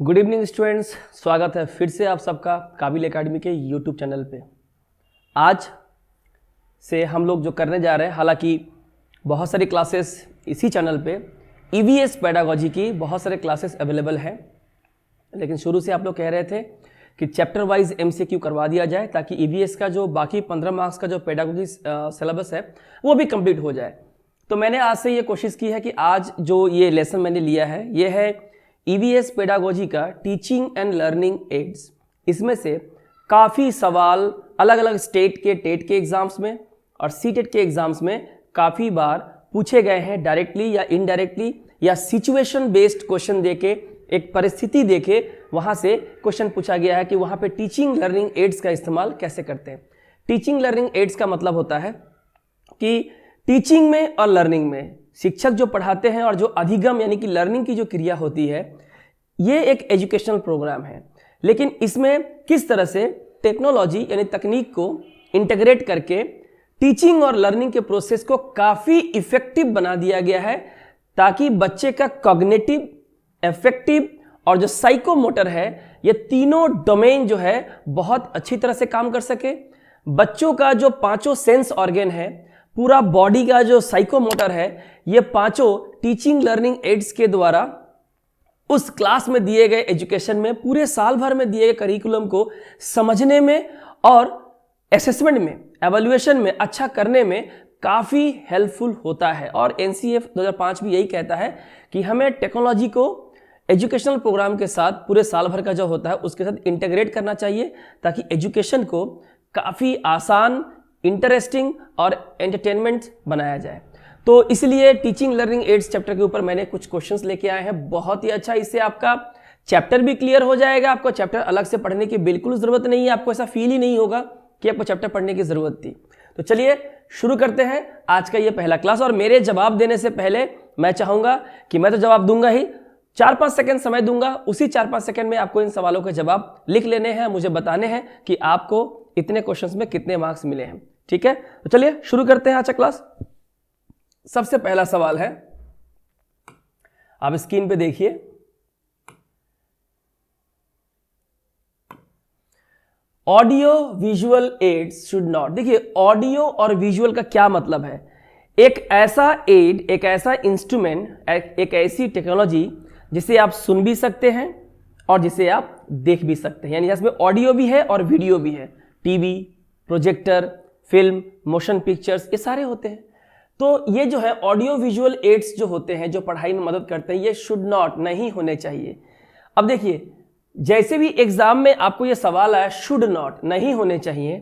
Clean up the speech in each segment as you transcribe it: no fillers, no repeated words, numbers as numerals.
Good evening students, स्वागत है फिर से आप सबका काबिल एकेडमी के यूट्यूब चैनल पे। आज से हम लोग जो करने जा रहे हैं, हालांकि बहुत सारी क्लासेस इसी चैनल पे ईवीएस पेडागोजी की बहुत सारे क्लासेस अवेलेबल हैं, लेकिन शुरू से आप लोग कह रहे थे कि चैप्टर वाइज एमसीक्यू करवा दिया जाए ताकि ईवीएस का जो बाकी 15 मार्क्स का जो पेडागोजी सिलेबस है वो भी कंप्लीट हो जाए। तो मैंने आज से ये कोशिश की है कि आज जो ये लेसन मैंने लिया है ये है ईवीएस पेडागोजी का टीचिंग एंड लर्निंग एड्स। इसमें से काफ़ी सवाल अलग अलग स्टेट के टेट के एग्जाम्स में और सीटेट के एग्जाम्स में काफ़ी बार पूछे गए हैं, डायरेक्टली या इनडायरेक्टली या सिचुएशन बेस्ड क्वेश्चन देके, एक परिस्थिति देके वहाँ से क्वेश्चन पूछा गया है कि वहाँ पे टीचिंग लर्निंग एड्स का इस्तेमाल कैसे करते हैं। टीचिंग लर्निंग एड्स का मतलब होता है कि टीचिंग में और लर्निंग में शिक्षक जो पढ़ाते हैं और जो अधिगम यानी कि लर्निंग की जो क्रिया होती है, ये एक एजुकेशनल प्रोग्राम है, लेकिन इसमें किस तरह से टेक्नोलॉजी यानी तकनीक को इंटीग्रेट करके टीचिंग और लर्निंग के प्रोसेस को काफ़ी इफेक्टिव बना दिया गया है ताकि बच्चे का कॉग्निटिव, एफेक्टिव और जो साइकोमोटर है, ये तीनों डोमेन जो है बहुत अच्छी तरह से काम कर सके। बच्चों का जो पांचों सेंस ऑर्गन है, पूरा बॉडी का जो साइकोमोटर है, ये पांचों टीचिंग लर्निंग एड्स के द्वारा उस क्लास में दिए गए एजुकेशन में, पूरे साल भर में दिए गए करिकुलम को समझने में और असेसमेंट में, एवल्यूएशन में अच्छा करने में काफ़ी हेल्पफुल होता है। और एनसीएफ 2005 भी यही कहता है कि हमें टेक्नोलॉजी को एजुकेशनल प्रोग्राम के साथ पूरे साल भर का जो होता है उसके साथ इंटीग्रेट करना चाहिए ताकि एजुकेशन को काफ़ी आसान, इंटरेस्टिंग और एंटरटेनमेंट बनाया जाए। तो इसलिए टीचिंग लर्निंग एड्स चैप्टर के ऊपर मैंने कुछ क्वेश्चंस लेके आए हैं, बहुत ही अच्छा। इससे आपका चैप्टर भी क्लियर हो जाएगा, आपको चैप्टर अलग से पढ़ने की बिल्कुल ज़रूरत नहीं है, आपको ऐसा फील ही नहीं होगा कि आपको चैप्टर पढ़ने की ज़रूरत थी। तो चलिए शुरू करते हैं आज का ये पहला क्लास। और मेरे जवाब देने से पहले मैं चाहूँगा कि मैं तो जवाब दूंगा ही, 4-5 सेकंड समय दूंगा, उसी 4-5 सेकंड में आपको इन सवालों के जवाब लिख लेने हैं, मुझे बताने हैं कि आपको इतने क्वेश्चंस में कितने मार्क्स मिले हैं। ठीक है, तो चलिए शुरू करते हैं आज का क्लास। सबसे पहला सवाल है, आप स्क्रीन पे देखिए, audio visual ads should not. देखिए ऑडियो और विजुअल का क्या मतलब है। एक ऐसा एड, एक ऐसा इंस्ट्रूमेंट, एक ऐसी टेक्नोलॉजी जिसे आप सुन भी सकते हैं और जिसे आप देख भी सकते हैं, यानी इसमें ऑडियो भी है और वीडियो भी है। TV, projector, film, motion pictures, ये सारे होते हैं। तो ये जो है ऑडियो विजुअल एड्स जो होते हैं, जो पढ़ाई में मदद करते हैं, ये शुड नॉट, नहीं होने चाहिए। अब देखिए, जैसे भी एग्जाम में आपको ये सवाल आया शुड नॉट, नहीं होने चाहिए,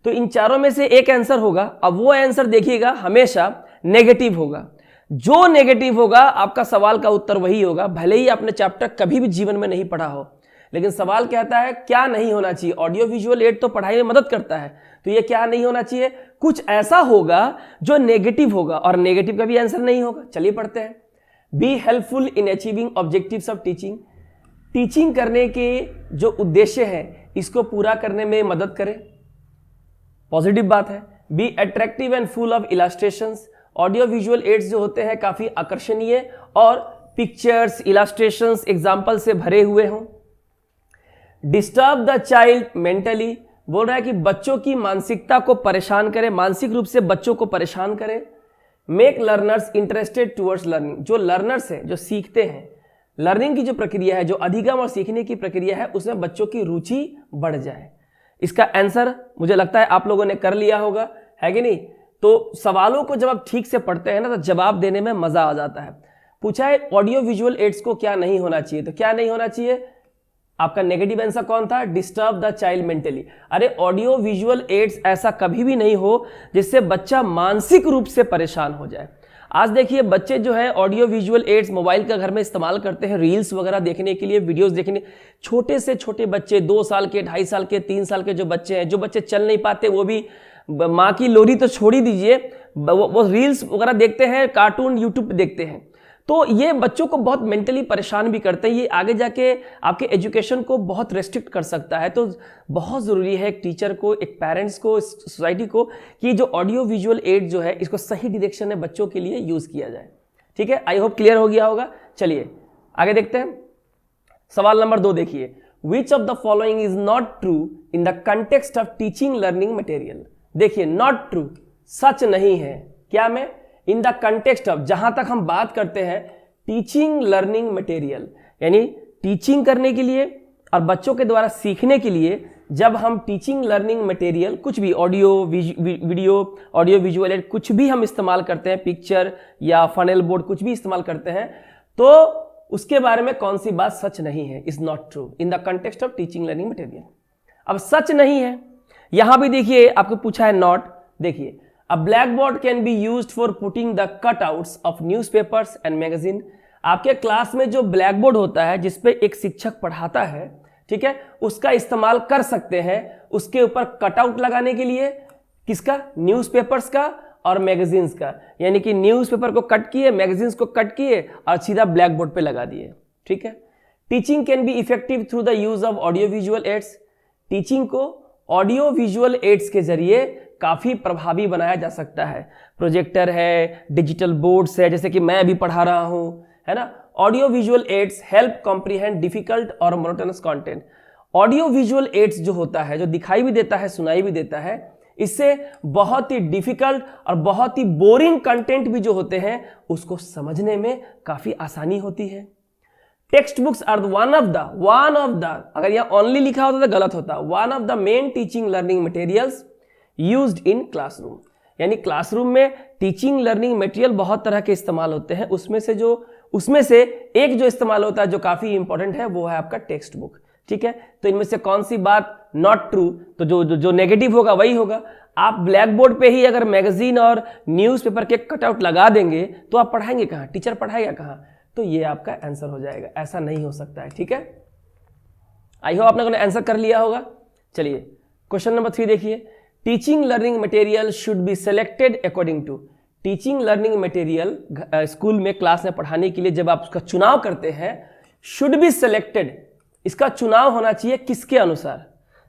तो इन चारों में से एक आंसर होगा। अब वो आंसर देखिएगा हमेशा नेगेटिव होगा। जो नेगेटिव होगा आपका सवाल का उत्तर वही होगा, भले ही आपने चैप्टर कभी भी जीवन में नहीं पढ़ा हो, लेकिन सवाल कहता है क्या नहीं होना चाहिए। ऑडियो विजुअल एड तो पढ़ाई में मदद करता है, तो ये क्या नहीं होना चाहिए, कुछ ऐसा होगा जो नेगेटिव होगा, और नेगेटिव का भी आंसर नहीं होगा। चलिए पढ़ते हैं। Be helpful in achieving objectives of teaching. Teaching करने के जो उद्देश्य है इसको पूरा करने में मदद करे, पॉजिटिव बात है। Be attractive and full of illustrations. Audio visual aids जो होते हैं काफी आकर्षणीय और पिक्चर्स, इलास्ट्रेशंस, एग्जाम्पल से भरे हुए हों। डिस्टर्ब द चाइल्ड मेंटली, बोल रहा है कि बच्चों की मानसिकता को परेशान करे, मानसिक रूप से बच्चों को परेशान करे। Make learners interested towards learning. जो लर्नर्स हैं, जो सीखते हैं, लर्निंग की जो प्रक्रिया है, जो अधिगम और सीखने की प्रक्रिया है, उसमें बच्चों की रुचि बढ़ जाए। इसका आंसर मुझे लगता है आप लोगों ने कर लिया होगा, है कि नहीं। तो सवालों को जब आप ठीक से पढ़ते हैं ना, तो जवाब देने में मजा आ जाता है। पूछा है ऑडियो विजुअल एड्स को क्या नहीं होना चाहिए, तो क्या नहीं होना चाहिए, आपका नेगेटिव आंसर कौन था, डिस्टर्ब द चाइल्ड मेंटली। अरे ऑडियो विजुअल एड्स ऐसा कभी भी नहीं हो जिससे बच्चा मानसिक रूप से परेशान हो जाए। आज देखिए बच्चे जो है ऑडियो विजुअल एड्स मोबाइल का घर में इस्तेमाल करते हैं, रील्स वगैरह देखने के लिए, वीडियोस देखने। छोटे से छोटे बच्चे, 2 साल के, 2.5 साल के, 3 साल के जो बच्चे हैं, जो बच्चे चल नहीं पाते, वो भी माँ की लोरी तो छोड़ ही दीजिए, वो रील्स वगैरह देखते हैं, कार्टून यूट्यूब पे देखते हैं। तो ये बच्चों को बहुत मेंटली परेशान भी करते हैं, ये आगे जाके आपके एजुकेशन को बहुत रेस्ट्रिक्ट कर सकता है। तो बहुत ज़रूरी है एक टीचर को, एक पेरेंट्स को, सोसाइटी को, कि जो ऑडियो विजुअल एड जो है इसको सही डायरेक्शन में बच्चों के लिए यूज़ किया जाए। ठीक है, आई होप क्लियर हो गया होगा। चलिए आगे देखते हैं। सवाल नंबर 2 देखिए, विच of the following is not true in the context of teaching learning material. देखिए नॉट ट्रू, सच नहीं है, क्या में, इन द कंटेक्स्ट ऑफ, जहां तक हम बात करते हैं टीचिंग लर्निंग मटेरियल, यानी टीचिंग करने के लिए और बच्चों के द्वारा सीखने के लिए जब हम टीचिंग लर्निंग मटेरियल कुछ भी audio video audio visual add कुछ भी हम इस्तेमाल करते हैं, पिक्चर या फनल बोर्ड कुछ भी इस्तेमाल करते हैं, तो उसके बारे में कौन सी बात सच नहीं है, is not true in the context of teaching learning material. अब सच नहीं है, यहां भी देखिए आपको पूछा है नॉट। देखिए, अ black board can be used for putting the cutouts of newspapers and magazine. आपके क्लास में जो ब्लैक बोर्ड होता है जिसपे एक शिक्षक पढ़ाता है, ठीक है, उसका इस्तेमाल कर सकते हैं उसके ऊपर कटआउट लगाने के लिए, किसका, न्यूज़पेपर्स का और मैगजीन्स का, यानी कि न्यूज़पेपर को कट किए, मैगजीन्स को कट किए और सीधा ब्लैक बोर्ड पे लगा दिए, ठीक है। Teaching can be effective through the use of audio visual ads. Teaching को ऑडियो विजुअल एड्स के जरिए काफी प्रभावी बनाया जा सकता है। प्रोजेक्टर है, डिजिटल बोर्ड्स है, जैसे कि मैं अभी पढ़ा रहा हूं, है ना। Audio visual aids help comprehend difficult और monotonous content. Audio visual aids जो होता है, जो दिखाई भी देता है सुनाई भी देता है, इससे बहुत ही डिफिकल्ट और बहुत ही बोरिंग कंटेंट भी जो होते हैं उसको समझने में काफी आसानी होती है। Text books are one of the, अगर यहां ओनली लिखा होता तो गलत होता, one of the main teaching learning materials used in classroom. यानी क्लासरूम में टीचिंग लर्निंग मटेरियल बहुत तरह के इस्तेमाल होते हैं, उसमें से एक जो इस्तेमाल होता है जो काफी इंपॉर्टेंट है वो है आपका टेक्स्ट बुक, ठीक है। तो इनमें से कौन सी बात नॉट ट्रू, तो जो नेगेटिव होगा वही होगा। आप ब्लैक बोर्ड पे ही अगर मैगजीन और न्यूज़पेपर के कटआउट लगा देंगे तो आप पढ़ाएंगे कहाँ, टीचर पढ़ाएगा कहाँ, तो ये आपका आंसर हो जाएगा, ऐसा नहीं हो सकता है, ठीक है। आई होप आपने आंसर कर लिया होगा। चलिए क्वेश्चन नंबर 3 देखिए, teaching learning material should be selected according to. Teaching learning material school में क्लास में पढ़ाने के लिए जब आप उसका चुनाव करते हैं, शुड बी सिलेक्टेड, इसका चुनाव होना चाहिए किसके अनुसार।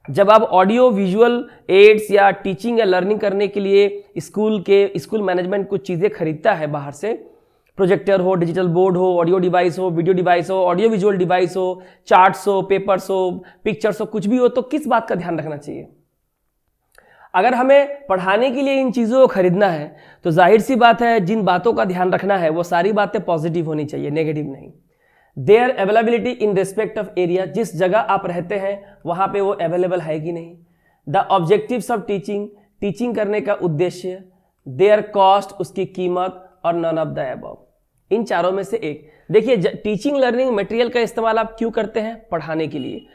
जब आप ऑडियो विजुअल एड्स या टीचिंग या लर्निंग करने के लिए स्कूल मैनेजमेंट कुछ चीज़ें खरीदता है बाहर से, प्रोजेक्टर हो, डिजिटल बोर्ड हो, ऑडियो डिवाइस हो, वीडियो डिवाइस हो, ऑडियो विजुअल डिवाइस हो, चार्ट्स हो, पेपर्स हो, पिक्चर्स हो, कुछ भी हो, तो किस बात का ध्यान रखना चाहिए। अगर हमें पढ़ाने के लिए इन चीज़ों को खरीदना है तो जाहिर सी बात है जिन बातों का ध्यान रखना है वो सारी बातें पॉजिटिव होनी चाहिए, नेगेटिव नहीं। Their availability in respect of area, जिस जगह आप रहते हैं वहां पे वो अवेलेबल है कि नहीं। The objectives of teaching, teaching करने का उद्देश्य। देयर कॉस्ट, उसकी कीमत, और नन ऑफ द अबव, इन चारों में से एक। देखिए टीचिंग लर्निंग मटेरियल का इस्तेमाल आप क्यों करते हैं, पढ़ाने के लिए।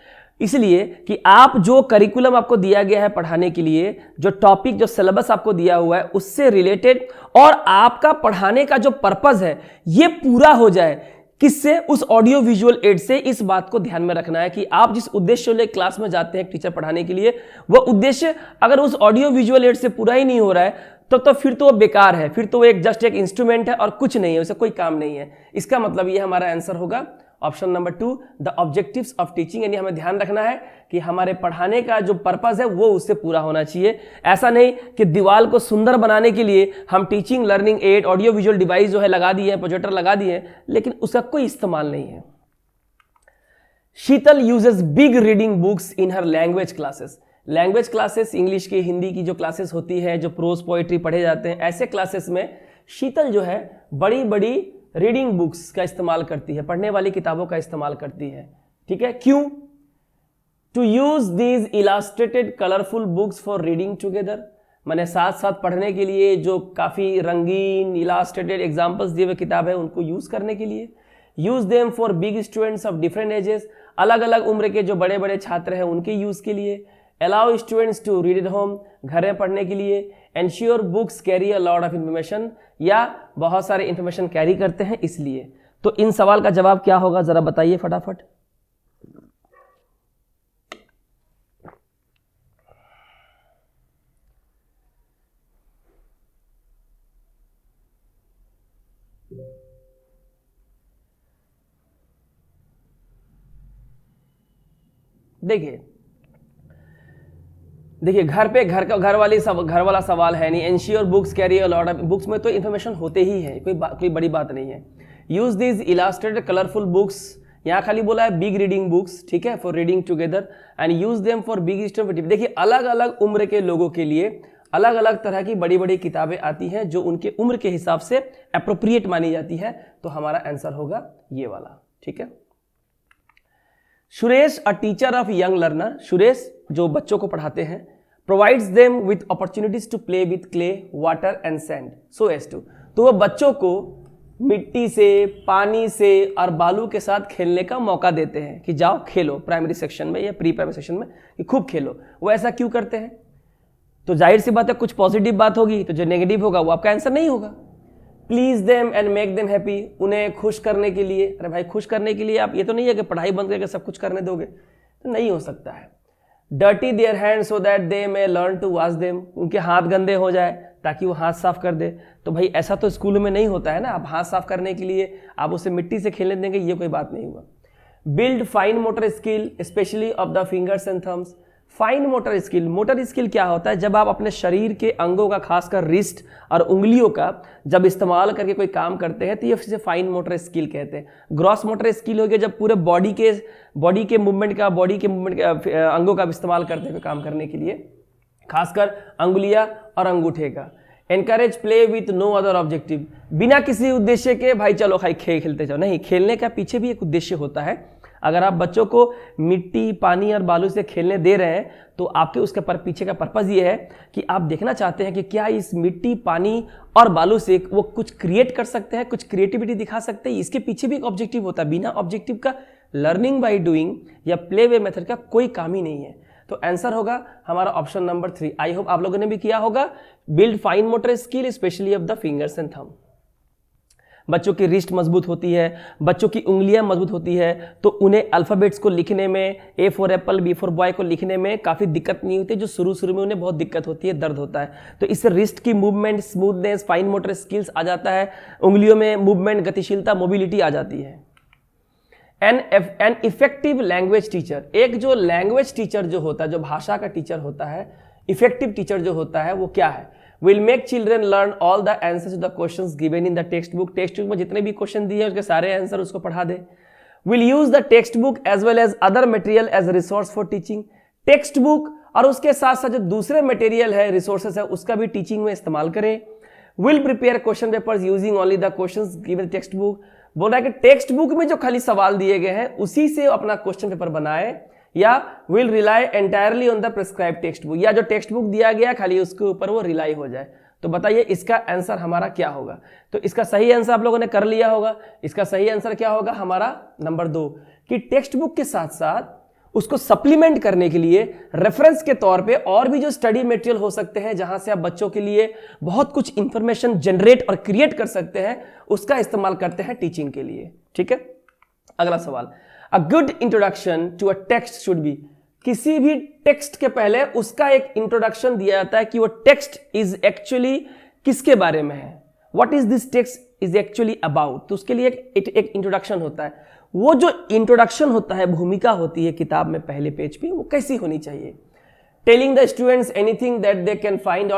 इसलिए कि आप जो करिकुलम आपको दिया गया है पढ़ाने के लिए, जो टॉपिक जो सिलेबस आपको दिया हुआ है उससे रिलेटेड और आपका पढ़ाने का जो पर्पस है ये पूरा हो जाए। किससे, उस ऑडियो विजुअल एड से। इस बात को ध्यान में रखना है कि आप जिस उद्देश्य ले क्लास में जाते हैं टीचर पढ़ाने के लिए, वो उद्देश्य अगर उस ऑडियो विजुअल एड से पूरा ही नहीं हो रहा है तो फिर तो वो बेकार है, फिर तो वो जस्ट एक इंस्ट्रूमेंट है और कुछ नहीं है, उसे कोई काम नहीं है। इसका मतलब ये हमारा आंसर होगा option number 2, the objectives of teaching. यानी हमें ध्यान रखना है कि हमारे पढ़ाने का जो पर्पस है वो उससे पूरा होना चाहिए। ऐसा नहीं कि दीवार को सुंदर बनाने के लिए हम teaching learning aid audio visual device जो है लगा दिए हैं, प्रोजेक्टर लगा दिए हैं, लेकिन उसका कोई इस्तेमाल नहीं है। Sheetal uses big reading books in her language classes. Language classes, English की, हिंदी की जो क्लासेस होती है, जो प्रोज पोएट्री पढ़े जाते हैं, ऐसे क्लासेस में शीतल जो है बड़ी बड़ी रीडिंग बुक्स का इस्तेमाल करती है, पढ़ने वाली किताबों का इस्तेमाल करती है, ठीक है। क्यों? To use these illustrated colourful books for reading together, मैंने साथ साथ पढ़ने के लिए जो काफी रंगीन इलास्ट्रेटेड एग्जाम्पल्स दिए हुए किताब है उनको यूज करने के लिए। Use them for big students of different ages, अलग अलग उम्र के जो बड़े बड़े छात्र हैं उनके यूज के लिए। Allow students to read at home, घर में पढ़ने के लिए। Ensure books carry a lot of information, या बहुत सारे इंफॉर्मेशन कैरी करते हैं इसलिए। तो इन सवाल का जवाब क्या होगा जरा बताइए फटाफट। देखिए घर वाला सवाल है नहीं। Ensure books carry a lot of, books में तो इन्फॉर्मेशन होते ही है, कोई बड़ी बात नहीं है। Use these illustrated colourful books यहाँ खाली बोला है बिग रीडिंग बुक्स, ठीक है, for reading together and use them for big story. देखिए अलग अलग उम्र के लोगों के लिए अलग अलग तरह की बड़ी बड़ी किताबें आती हैं जो उनके उम्र के हिसाब से अप्रोप्रिएट मानी जाती है, तो हमारा आंसर होगा ये वाला, ठीक है। Suresh a teacher of young learner, Suresh जो बच्चों को पढ़ाते हैं, provides them with opportunities to play with clay water and sand so as to, तो वो बच्चों को मिट्टी से, पानी से और बालू के साथ खेलने का मौका देते हैं कि जाओ खेलो प्राइमरी सेक्शन में या प्री प्राइमरी सेक्शन में, कि खूब खेलो। वो ऐसा क्यों करते हैं? तो जाहिर सी बात है कुछ पॉजिटिव बात होगी, तो जो नेगेटिव होगा वो आपका आंसर नहीं होगा। Please them and make them happy, उन्हें खुश करने के लिए। अरे भाई खुश करने के लिए आप, ये तो नहीं है कि पढ़ाई बंद करके सब कुछ करने दोगे, तो नहीं हो सकता है। Dirty their hand so that they may learn to wash them, उनके हाथ गंदे हो जाए ताकि वो हाथ साफ कर दे। तो भाई ऐसा तो स्कूलों में नहीं होता है ना, आप हाथ साफ करने के लिए आप उसे मिट्टी से खेलने देंगे, ये कोई बात नहीं हुआ। Build fine motor skill specially of the fingers and thumbs, fine motor skill, motor skill क्या होता है? जब आप अपने शरीर के अंगों का, खासकर रिस्ट और उंगलियों का जब इस्तेमाल करके कोई काम करते हैं, तो ये इसे फाइन मोटर स्किल कहते हैं। ग्रॉस मोटर स्किल हो गया जब पूरे बॉडी के मूवमेंट का, अंगों का इस्तेमाल करते हैं काम करने के लिए, खासकर अंगुलियां और अंगूठे का। Encourage play with no other objective, बिना किसी उद्देश्य के भाई चलो खाई खेलते जाओ, नहीं, खेलने का पीछे भी एक उद्देश्य होता है। अगर आप बच्चों को मिट्टी, पानी और बालू से खेलने दे रहे हैं तो आपके उसके पीछे का पर्पज़ ये है कि आप देखना चाहते हैं कि क्या इस मिट्टी, पानी और बालू से वो कुछ क्रिएट कर सकते हैं, कुछ क्रिएटिविटी दिखा सकते हैं। इसके पीछे भी एक ऑब्जेक्टिव होता है। बिना ऑब्जेक्टिव का लर्निंग बाय डूइंग या प्ले वे मेथड का कोई काम ही नहीं है। तो आंसर होगा हमारा ऑप्शन नंबर 3। आई होप आप लोगों ने भी किया होगा। Build fine motor skill specially of the fingers and thumb. बच्चों की रिस्ट मजबूत होती है, बच्चों की उंगलियां मजबूत होती है, तो उन्हें अल्फ़ाबेट्स को लिखने में, A for apple, B for boy को लिखने में काफ़ी दिक्कत नहीं होती, जो शुरू में उन्हें बहुत दिक्कत होती है, दर्द होता है। तो इससे रिस्ट की movement, smoothness, fine motor skills आ जाता है, उंगलियों में मूवमेंट, गतिशीलता, मोबिलिटी आ जाती है। एन इफेक्टिव लैंग्वेज टीचर, एक जो लैंग्वेज टीचर जो होता है, जो भाषा का टीचर होता है, इफेक्टिव टीचर जो होता है वो क्या है? Will make children learn all the answers to the questions given in the text book, text book में जितने भी क्वेश्चन दिए हैं उसके सारे आंसर उसको पढ़ा दे। Will use the text book as well as other material as resource for teaching, text book और उसके साथ साथ जो दूसरे मटेरियल है, रिसोर्सेस है, उसका भी टीचिंग में इस्तेमाल करें। Will prepare question papers using only the questions given text book, बोल रहा है कि टेक्स्ट बुक में जो खाली सवाल दिए गए हैं उसी से अपना क्वेश्चन पेपर बनाए, या will rely entirely on the prescribe text book, या जो टेक्स्ट बुक दिया गया खाली उसके ऊपर वो रिलाई हो जाए। तो बताइए इसका आंसर हमारा क्या होगा? तो इसका सही आंसर आप लोगों ने कर लिया होगा। इसका सही आंसर क्या होगा हमारा? नंबर 2, कि टेक्स्ट बुक के साथ साथ उसको सप्लीमेंट करने के लिए रेफरेंस के तौर पे और भी जो स्टडी मटेरियल हो सकते हैं, जहां से आप बच्चों के लिए बहुत कुछ इंफॉर्मेशन जनरेट और क्रिएट कर सकते हैं, उसका इस्तेमाल करते हैं टीचिंग के लिए। ठीक है, अगला सवाल, a good introduction to a text should be, किसी भी टेक्स्ट के पहले उसका एक इंट्रोडक्शन दिया जाता है कि वो टेक्स्ट इज एक्चुअली किसके बारे में है, what is this text is actually about, तो उसके लिए एक इंट्रोडक्शन होता है। वो जो इंट्रोडक्शन होता है, भूमिका होती है किताब में पहले पेज पे, वो कैसी होनी चाहिए? Telling the students anything that they can find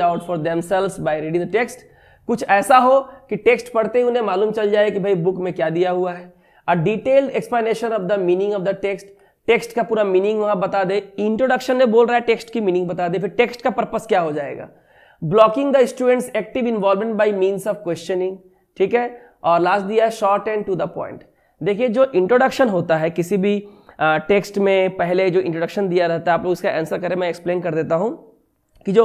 out for themselves by reading the text, कुछ ऐसा हो कि टेक्स्ट पढ़ते ही उन्हें मालूम चल जाए कि भाई बुक में क्या दिया हुआ है। A detailed explanation of the meaning of the text, text का पूरा मीनिंग वहां बता दे। इंट्रोडक्शन में बोल रहा है टेक्स्ट की मीनिंग बता दे, फिर टेक्स्ट का पर्पस क्या हो जाएगा। Blocking the students active involvement by means of questioning, ठीक है। और लास्ट दिया है short and to the point. देखिए जो इंट्रोडक्शन होता है किसी भी टेक्स्ट में, पहले जो इंट्रोडक्शन दिया रहता है, आप लोग इसका आंसर करें, मैं एक्सप्लेन कर देता हूं कि जो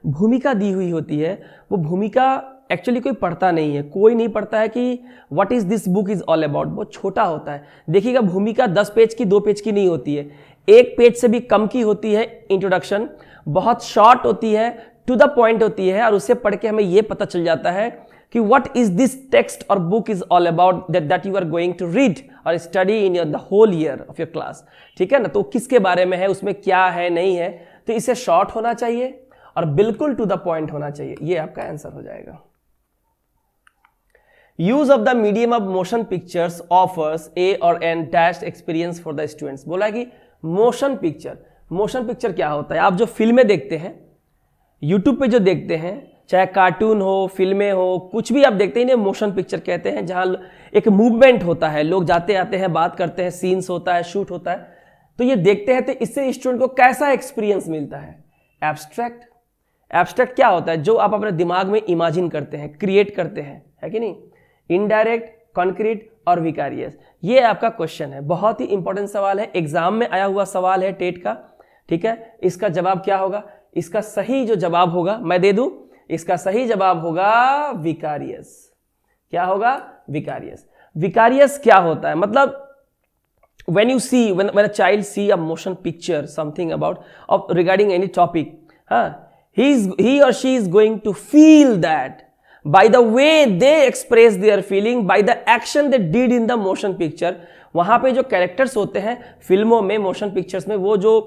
भूमिका दी हुई होती है वो भूमिका एक्चुअली कोई पढ़ता नहीं है, कोई नहीं पढ़ता है कि what is this book is all about, बहुत छोटा होता है। देखिएगा भूमिका 10 पेज की, 2 पेज की नहीं होती है, 1 पेज से भी कम की होती है इंट्रोडक्शन, बहुत शॉर्ट होती है, टू द पॉइंट होती है, और उससे पढ़ के हमें यह पता चल जाता है कि what is this text or book is all about that you are going to read or study in the whole year of your class, ठीक है ना। तो किसके बारे में है, उसमें क्या है, नहीं है, तो इसे शॉर्ट होना चाहिए और बिल्कुल टू द पॉइंट होना चाहिए, ये आपका आंसर हो जाएगा। Use of the medium of motion pictures offers a और an dash experience for the students, बोला कि मोशन पिक्चर क्या होता है? आप जो फिल्में देखते हैं, यूट्यूब पे जो देखते हैं, चाहे कार्टून हो, फिल्में हो, कुछ भी आप देखते हैं, इन्हें मोशन पिक्चर कहते हैं, जहाँ एक मूवमेंट होता है, लोग जाते आते हैं, बात करते हैं, सीन्स होता है, शूट होता है, तो ये देखते हैं तो इससे स्टूडेंट को कैसा एक्सपीरियंस मिलता है? एब्स्ट्रैक्ट। एब्स्ट्रैक्ट क्या होता है? जो आप अपने दिमाग में इमेजिन करते हैं, क्रिएट करते हैं, है कि नहीं? इनडायरेक्ट, कॉन्क्रीट और विकारियस। ये आपका क्वेश्चन है, बहुत ही इंपॉर्टेंट सवाल है, एग्जाम में आया हुआ सवाल है टेट का, ठीक है? इसका जवाब क्या होगा? इसका सही जो जवाब होगा मैं दे दूं, इसका सही जवाब होगा विकारियस। क्या होगा? विकारियस। विकारियस क्या होता है? मतलब when you see, when a child see a motion picture, something about of regarding any topic, he or she is going to feel that by the way they express their feeling, by the action they did in the motion picture. वहां पे जो characters होते हैं फिल्मों में, motion pictures में, वो जो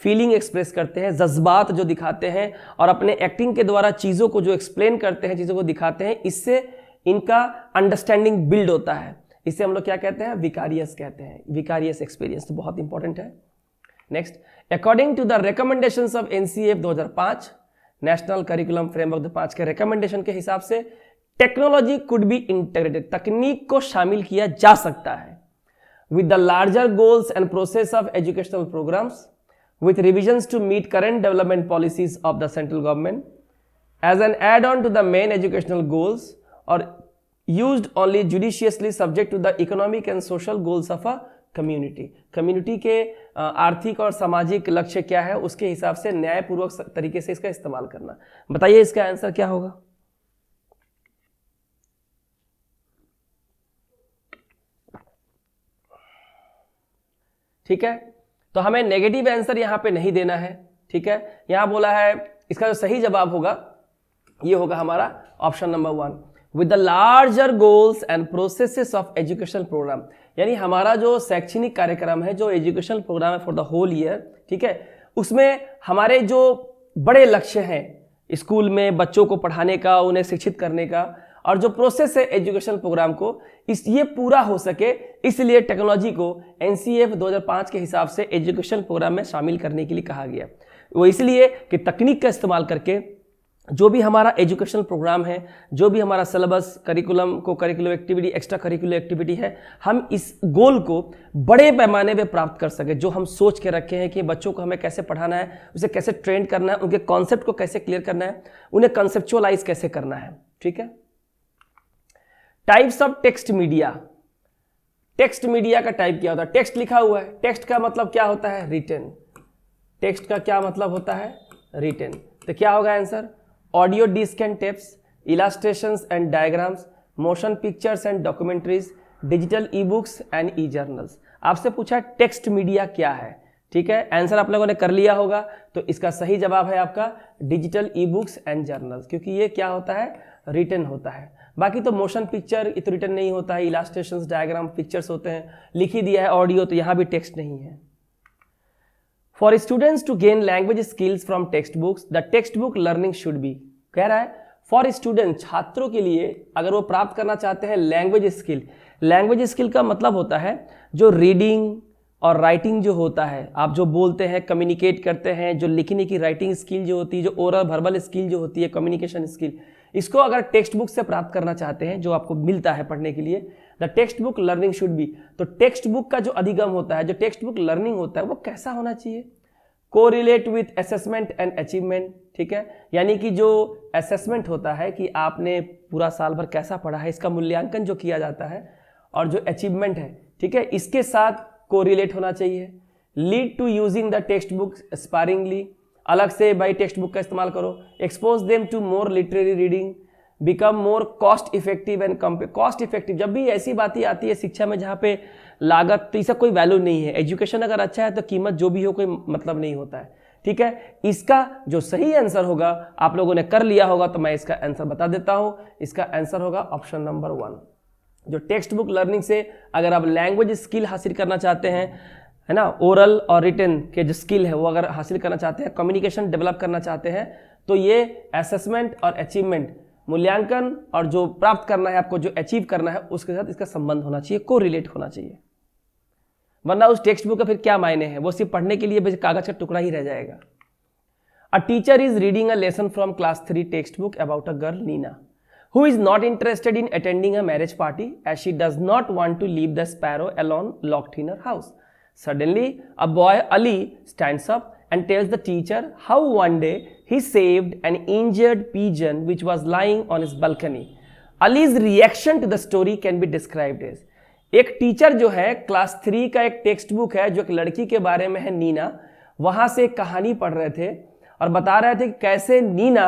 फीलिंग एक्सप्रेस करते हैं, जज्बात जो दिखाते हैं और अपने एक्टिंग के द्वारा चीज़ों को जो एक्सप्लेन करते हैं, चीज़ों को दिखाते हैं, इससे इनका अंडरस्टैंडिंग बिल्ड होता है। इसे हम लोग क्या कहते हैं? विकारियस कहते हैं। विकारियस एक्सपीरियंस तो बहुत इंपॉर्टेंट है। Next, according to the recommendations of NCF 2005, national curriculum framework 2005 के रिकमेंडेशन के हिसाब से टेक्नोलॉजी कुड बी इंटीग्रेटेड, तकनीक को शामिल किया जा सकता है with the larger goals and process of educational programmes, with revisions to meet current development policies of the central government as an add-on to the main educational goals, or used only judiciously subject to the economic and social goals of a community. Community के आर्थिक और सामाजिक लक्ष्य क्या है उसके हिसाब से न्यायपूर्वक तरीके से इसका इस्तेमाल करना। बताइए इसका आंसर क्या होगा? ठीक है, तो हमें नेगेटिव आंसर यहां पे नहीं देना है, ठीक है? यहां बोला है इसका जो सही जवाब होगा ये होगा हमारा option number 1, with the larger goals and processes of educational programme. यानी हमारा जो शैक्षणिक कार्यक्रम है, जो एजुकेशनल प्रोग्राम है फॉर द होल ईयर, ठीक है, उसमें हमारे जो बड़े लक्ष्य हैं स्कूल में बच्चों को पढ़ाने का, उन्हें शिक्षित करने का, और जो प्रोसेस है एजुकेशनल प्रोग्राम को, ये पूरा हो सके, इसलिए टेक्नोलॉजी को एनसीएफ 2005 के हिसाब से एजुकेशनल प्रोग्राम में शामिल करने के लिए कहा गया। वो इसलिए कि तकनीक का इस्तेमाल करके जो भी हमारा एजुकेशनल प्रोग्राम है, जो भी हमारा सिलेबस, करिकुलम को curricular activity, extra curricular activity है, हम इस गोल को बड़े पैमाने पे प्राप्त कर सके। जो हम सोच के रखे हैं कि बच्चों को हमें कैसे पढ़ाना है, उसे कैसे ट्रेन करना है, उनके कॉन्सेप्ट को कैसे क्लियर करना है, उन्हें कंसेप्चुअलाइज कैसे करना है, ठीक है? Types of text media. Text media का टाइप क्या होता है? टेक्स्ट लिखा हुआ है, टेक्स्ट का मतलब क्या होता है? रिटन। टेक्स्ट का क्या मतलब होता है? रिटन। तो क्या होगा answer? Audio disc and tapes, illustrations and diagrams, motion pictures and documentaries, digital e books and e journals. आपसे पूछा टेक्स्ट मीडिया क्या है, ठीक है? आंसर आप लोगों ने कर लिया होगा, तो इसका सही जवाब है आपका digital e books and journals, क्योंकि ये क्या होता है? रिटन होता है। बाकी तो मोशन पिक्चर तो रिटन नहीं होता है, इलास्ट्रेशंस, डायग्राम, पिक्चर्स होते हैं। लिख ही दिया है ऑडियो, तो यहाँ भी टेक्स्ट नहीं है। For students to gain language skills from text books, the text book learning should be, कह रहा है फॉर स्टूडेंट, छात्रों के लिए अगर वो प्राप्त करना चाहते हैं लैंग्वेज स्किल। लैंग्वेज स्किल का मतलब होता है जो रीडिंग और राइटिंग जो होता है, आप जो बोलते हैं, कम्युनिकेट करते हैं, जो लिखने की राइटिंग स्किल जो होती है, जो ओरल वर्बल स्किल जो होती है, कम्युनिकेशन स्किल, इसको अगर टेक्स्ट बुक से प्राप्त करना चाहते हैं, जो आपको मिलता है पढ़ने के लिए, the text book learning should B. तो टेक्स्ट बुक का जो अधिगम होता है, जो टेक्स्ट बुक लर्निंग होता है, वो कैसा होना चाहिए? Correlate with assessment and achievement, ठीक है? यानी कि जो असेसमेंट होता है कि आपने पूरा साल भर कैसा पढ़ा है, इसका मूल्यांकन जो किया जाता है, और जो अचीवमेंट है, ठीक है, इसके साथ कोरिलेट होना चाहिए। Lead to using the text book sparingly, अलग से भाई टेक्स्ट बुक का इस्तेमाल करो। Expose them to more literary reading, become more cost effective and cost effective. जब भी ऐसी बातें आती है शिक्षा में जहाँ पे लागत, तो इसका कोई वैल्यू नहीं है। एजुकेशन अगर अच्छा है तो कीमत जो भी हो कोई मतलब नहीं होता है, ठीक है? इसका जो सही आंसर होगा, आप लोगों ने कर लिया होगा, तो मैं इसका आंसर बता देता हूं। इसका आंसर होगा ऑप्शन नंबर 1। जो टेक्स्ट बुक लर्निंग से अगर आप लैंग्वेज स्किल हासिल करना चाहते हैं, है ना, ओरल और रिटन के जो स्किल है वो अगर हासिल करना चाहते हैं, कम्युनिकेशन डेवलप करना चाहते हैं, तो ये असेसमेंट और अचीवमेंट, मूल्यांकन और जो प्राप्त करना है आपको, जो अचीव करना है, उसके साथ इसका संबंध होना चाहिए, को रिलेट होना चाहिए। वरना उस टेक्स्ट बुक का फिर क्या मायने हैं? वो सिर्फ पढ़ने के लिए बस कागज का टुकड़ा ही रह जाएगा। A teacher is reading a lesson from class 3 textbook about a girl Nina who is not interested in attending a marriage party as she does not want to leave the sparrow alone locked in her house. Suddenly, a boy Ali stands up and tells the teacher how one day he saved an injured pigeon which was lying on his balcony. Ali's reaction to the story can be described as, एक teacher जो है class 3 का एक text book है जो एक लड़की के बारे में है नीना, वहां से एक कहानी पढ़ रहे थे और बता रहे थे कि कैसे नीना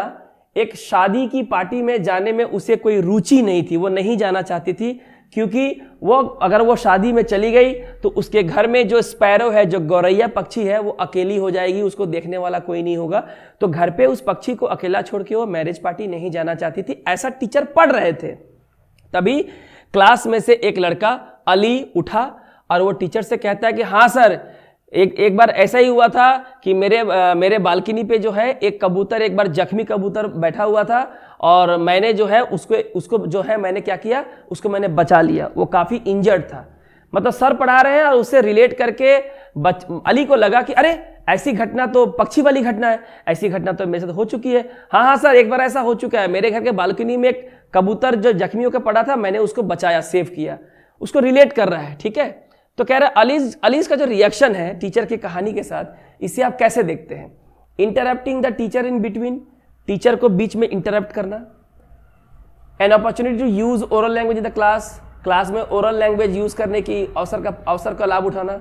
एक शादी की पार्टी में जाने में उसे कोई रुचि नहीं थी, वो नहीं जाना चाहती थी क्योंकि वो अगर वो शादी में चली गई तो उसके घर में जो स्पैरो है, जो गौरैया पक्षी है, वो अकेली हो जाएगी, उसको देखने वाला कोई नहीं होगा, तो घर पे उस पक्षी को अकेला छोड़ के वो मैरिज पार्टी नहीं जाना चाहती थी। ऐसा टीचर पढ़ रहे थे। तभी क्लास में से एक लड़का अली उठा और वो टीचर से कहता है कि हाँ सर, एक बार ऐसा ही हुआ था कि मेरे बालकनी पे जो है एक कबूतर, एक बार जख्मी कबूतर बैठा हुआ था और मैंने जो है उसको जो है मैंने क्या किया, उसको मैंने बचा लिया। वो काफ़ी इंजर्ड था। मतलब सर पढ़ा रहे हैं और उससे रिलेट करके अली को लगा कि अरे ऐसी घटना तो पक्षी वाली घटना है, ऐसी घटना तो मेरे साथ हो चुकी है। हाँ सर, एक बार ऐसा हो चुका है, मेरे घर के बालकनी में एक कबूतर जो जख्मी होकर पड़ा था, मैंने उसको बचाया, सेव किया। उसको रिलेट कर रहा है, ठीक है। तो कह रहा है अलीज का जो रिएक्शन है टीचर की कहानी के साथ, इसे आप कैसे देखते हैं? Interrupting the teacher in between, teacher को बीच में इंटरप्ट करना। An opportunity to use oral language in the class में ओरल लैंग्वेज यूज करने की अवसर का लाभ उठाना।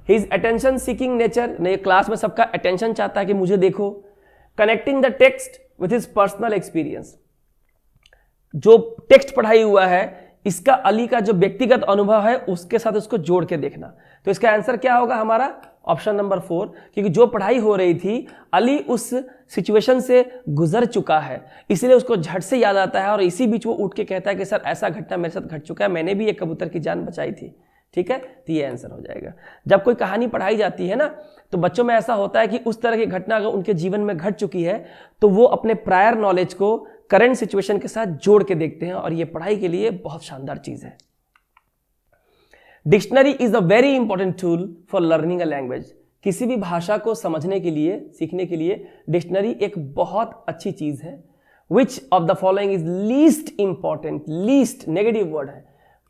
हिज अटेंशन सीकिंग नेचर, ने क्लास में सबका अटेंशन चाहता है कि मुझे देखो। Connecting the text with his personal experience, जो टेक्स्ट पढ़ाई हुआ है इसका अली का जो व्यक्तिगत अनुभव है उसके साथ उसको जोड़ के देखना। तो इसका आंसर क्या होगा हमारा? ऑप्शन नंबर 4, क्योंकि जो पढ़ाई हो रही थी अली उस सिचुएशन से गुजर चुका है, इसलिए उसको झट से याद आता है और इसी बीच वो उठ के कहता है कि सर ऐसा घटना मेरे साथ घट चुका है, मैंने भी एक कबूतर की जान बचाई थी। ठीक है, तो ये आंसर हो जाएगा। जब कोई कहानी पढ़ाई जाती है ना, तो बच्चों में ऐसा होता है कि उस तरह की घटना अगर उनके जीवन में घट चुकी है तो वो अपने प्रायर नॉलेज को करंट सिचुएशन के साथ जोड़ के देखते हैं और ये पढ़ाई के लिए बहुत शानदार चीज है। Dictionary is a very important tool for learning a language. किसी भी भाषा को समझने के लिए, सीखने के लिए डिक्शनरी एक बहुत अच्छी चीज है। Which of the following is least important, least negative word है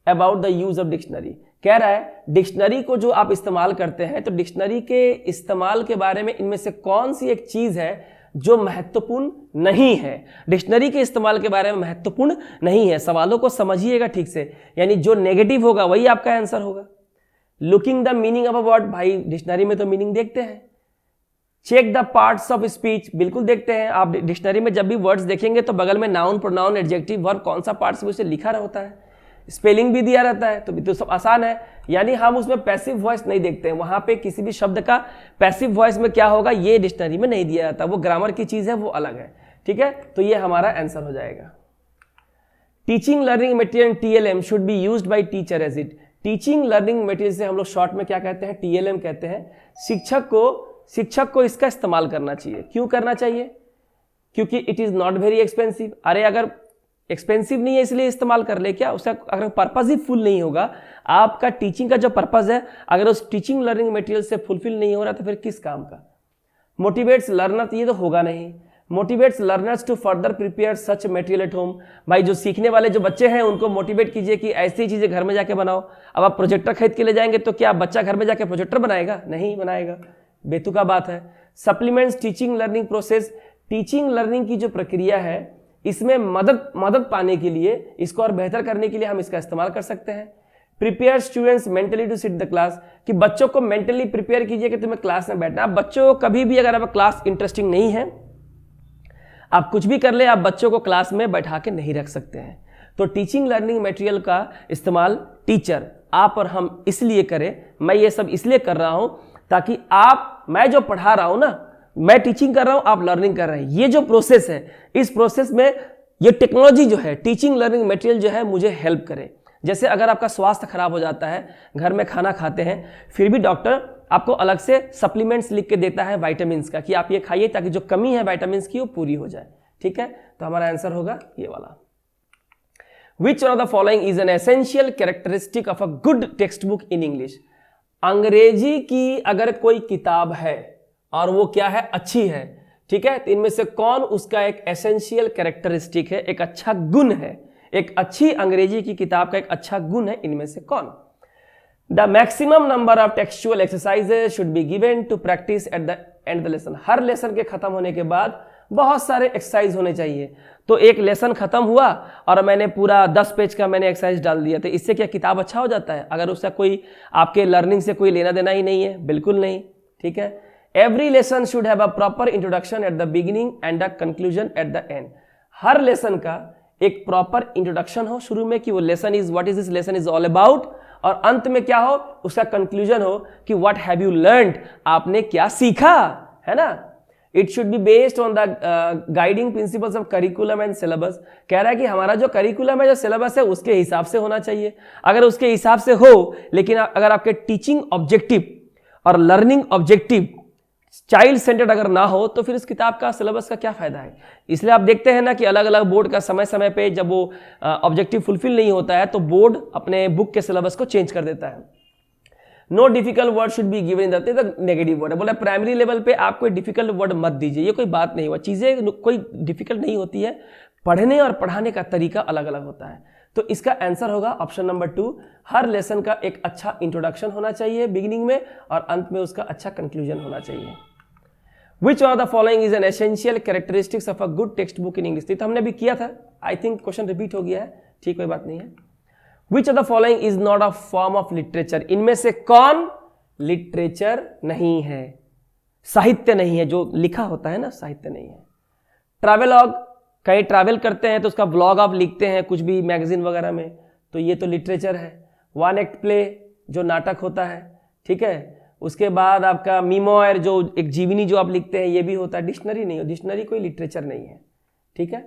about the use of dictionary. कह रहा है डिक्शनरी को जो आप इस्तेमाल करते हैं, तो डिक्शनरी के इस्तेमाल के बारे में इनमें से कौन सी एक चीज है जो महत्वपूर्ण नहीं है? डिक्शनरी के इस्तेमाल के बारे में महत्वपूर्ण नहीं है। सवालों को समझिएगा ठीक से, यानी जो नेगेटिव होगा वही आपका आंसर होगा। Looking the meaning of a word, भाई डिक्शनरी में तो मीनिंग देखते हैं। Check the parts of speech, बिल्कुल देखते हैं। आप डिक्शनरी में जब भी वर्ड्स देखेंगे तो बगल में नाउन, प्रोनाउन, एडजेक्टिव, वर्ब कौन सा पार्ट्स में उसे लिखा होता है, स्पेलिंग भी दिया रहता है, तो सब आसान है। यानी हम उसमें पैसिव वॉइस नहीं देखते हैं, वहां पे किसी भी शब्द का पैसिव वॉइस में क्या होगा ये डिक्शनरी में नहीं दिया जाता, वो ग्रामर की चीज है, वो अलग है। ठीक है, तो ये हमारा आंसर हो जाएगा। Teaching learning material TLM should be used by teacher as it. Teaching learning material से हम लोग शॉर्ट में क्या कहते हैं? TLM कहते हैं। शिक्षक को इसका इस्तेमाल करना चाहिए। क्यों करना चाहिए? क्योंकि it is not very expensive. अरे अगर एक्सपेंसिव नहीं है इसलिए इस्तेमाल कर ले क्या? उसका अगर पर्पज ही फुल नहीं होगा, आपका टीचिंग का जो पर्पज है अगर उस टीचिंग लर्निंग मटेरियल से फुलफिल नहीं हो रहा तो फिर किस काम का? मोटिवेट्स लर्नर्स, ये तो होगा नहीं। Motivates learners to further prepare such material at home. भाई जो सीखने वाले जो बच्चे हैं उनको मोटिवेट कीजिए कि ऐसी चीजें घर में जाके बनाओ। अब आप प्रोजेक्टर खरीद के ले जाएंगे तो क्या बच्चा घर में जाके प्रोजेक्टर बनाएगा? नहीं बनाएगा, बेतुका बात है। Supplements teaching learning process, teaching learning की जो प्रक्रिया है इसमें मदद पाने के लिए, इसको और बेहतर करने के लिए हम इसका इस्तेमाल कर सकते हैं। Prepare students mentally to sit the class, कि बच्चों को मेंटली प्रिपेयर कीजिए कि तुम्हें क्लास में बैठना। आप बच्चों को कभी भी अगर आप क्लास इंटरेस्टिंग नहीं है, आप कुछ भी कर ले, आप बच्चों को क्लास में बैठा के नहीं रख सकते हैं। तो टीचिंग लर्निंग मटेरियल का इस्तेमाल टीचर, आप और हम इसलिए करें। मैं ये सब इसलिए कर रहा हूं ताकि मैं जो पढ़ा रहा हूं ना, मैं टीचिंग कर रहा हूं, आप लर्निंग कर रहे हैं, ये जो प्रोसेस है, इस प्रोसेस में ये टेक्नोलॉजी जो है, टीचिंग लर्निंग मटेरियल जो है मुझे हेल्प करे। जैसे अगर आपका स्वास्थ्य खराब हो जाता है, घर में खाना खाते हैं, फिर भी डॉक्टर आपको अलग से सप्लीमेंट्स लिख के देता है विटामिन्स का कि आप ये खाइए ताकि जो कमी है विटामिन्स की वो पूरी हो जाए। ठीक है, तो हमारा आंसर होगा ये वाला। विच one of the following is an essential characteristic of a good text book in English. अंग्रेजी की अगर कोई किताब है और वो क्या है? अच्छी है, ठीक है। तो इनमें से कौन उसका एक एसेंशियल कैरेक्टरिस्टिक है, एक अच्छा गुण है, एक अच्छी अंग्रेजी की किताब का एक अच्छा गुण है, इनमें से कौन? The maximum number of textual exercises should be given to practice at the end the lesson. हर लेसन के खत्म होने के बाद बहुत सारे एक्सरसाइज होने चाहिए। तो एक लेसन खत्म हुआ और मैंने पूरा 10 पेज का मैंने एक्सरसाइज डाल दिया, तो इससे क्या किताब अच्छा हो जाता है? अगर उसका कोई आपके लर्निंग से कोई लेना देना ही नहीं है, बिल्कुल नहीं, ठीक है। Every lesson should have a proper introduction at the beginning and the conclusion eight the and. Her lesson का एक प्रॉपर इंट्रोडक्शन हो शुरू में कि वो lesson is what is this lesson is all about, और अंत में क्या हो, उसका कंक्लूजन हो कि व्हाट हैव यू लर्नड, आपने क्या सीखा, है ना। It should be based on the guiding principles of curriculum and syllabus. कह रहा है कि हमारा जो करिकुलम है, जो सिलेबस है, उसके हिसाब से होना चाहिए। अगर उसके हिसाब से हो, लेकिन अगर आपके टीचिंग ऑब्जेक्टिव और लर्निंग ऑब्जेक्टिव चाइल्ड सेंटर्ड अगर ना हो, तो फिर इस किताब का सिलेबस का क्या फायदा है? इसलिए आप देखते हैं ना कि अलग अलग बोर्ड का समय समय पे जब वो ऑब्जेक्टिव फुलफिल नहीं होता है, तो बोर्ड अपने बुक के सिलेबस को चेंज कर देता है। Know difficult word should be given in the negative word है। बोला प्राइमरी लेवल पे आप कोई डिफिकल्ट वर्ड मत दीजिए, ये कोई बात नहीं हुआ, चीजें कोई डिफिकल्ट नहीं होती है, पढ़ने और पढ़ाने का तरीका अलग अलग होता है। तो इसका आंसर होगा ऑप्शन नंबर 2। हर लेसन का एक अच्छा इंट्रोडक्शन होना चाहिए बिगिनिंग में, और अंत में उसका अच्छा कंक्लूजन होना चाहिए। Which one of the following is an essential characteristics of a good textbook in English? तो हमने भी किया था, आई थिंक क्वेश्चन रिपीट हो गया है, ठीक, कोई बात नहीं है। Which of the following is not a form of literature? इनमें से कौन लिटरेचर नहीं है, साहित्य नहीं है, जो लिखा होता है ना, साहित्य नहीं है। ट्रैवलॉग, कहीं ट्रैवल करते हैं तो उसका ब्लॉग आप लिखते हैं कुछ भी मैगजीन वगैरह में, तो ये तो लिटरेचर है। वन एक्ट प्ले, जो नाटक होता है, ठीक है। उसके बाद आपका मीमोयर, जो एक जीवनी जो आप लिखते हैं, ये भी होता है। डिक्शनरी नहीं हो, डिक्शनरी कोई लिटरेचर नहीं है, ठीक है,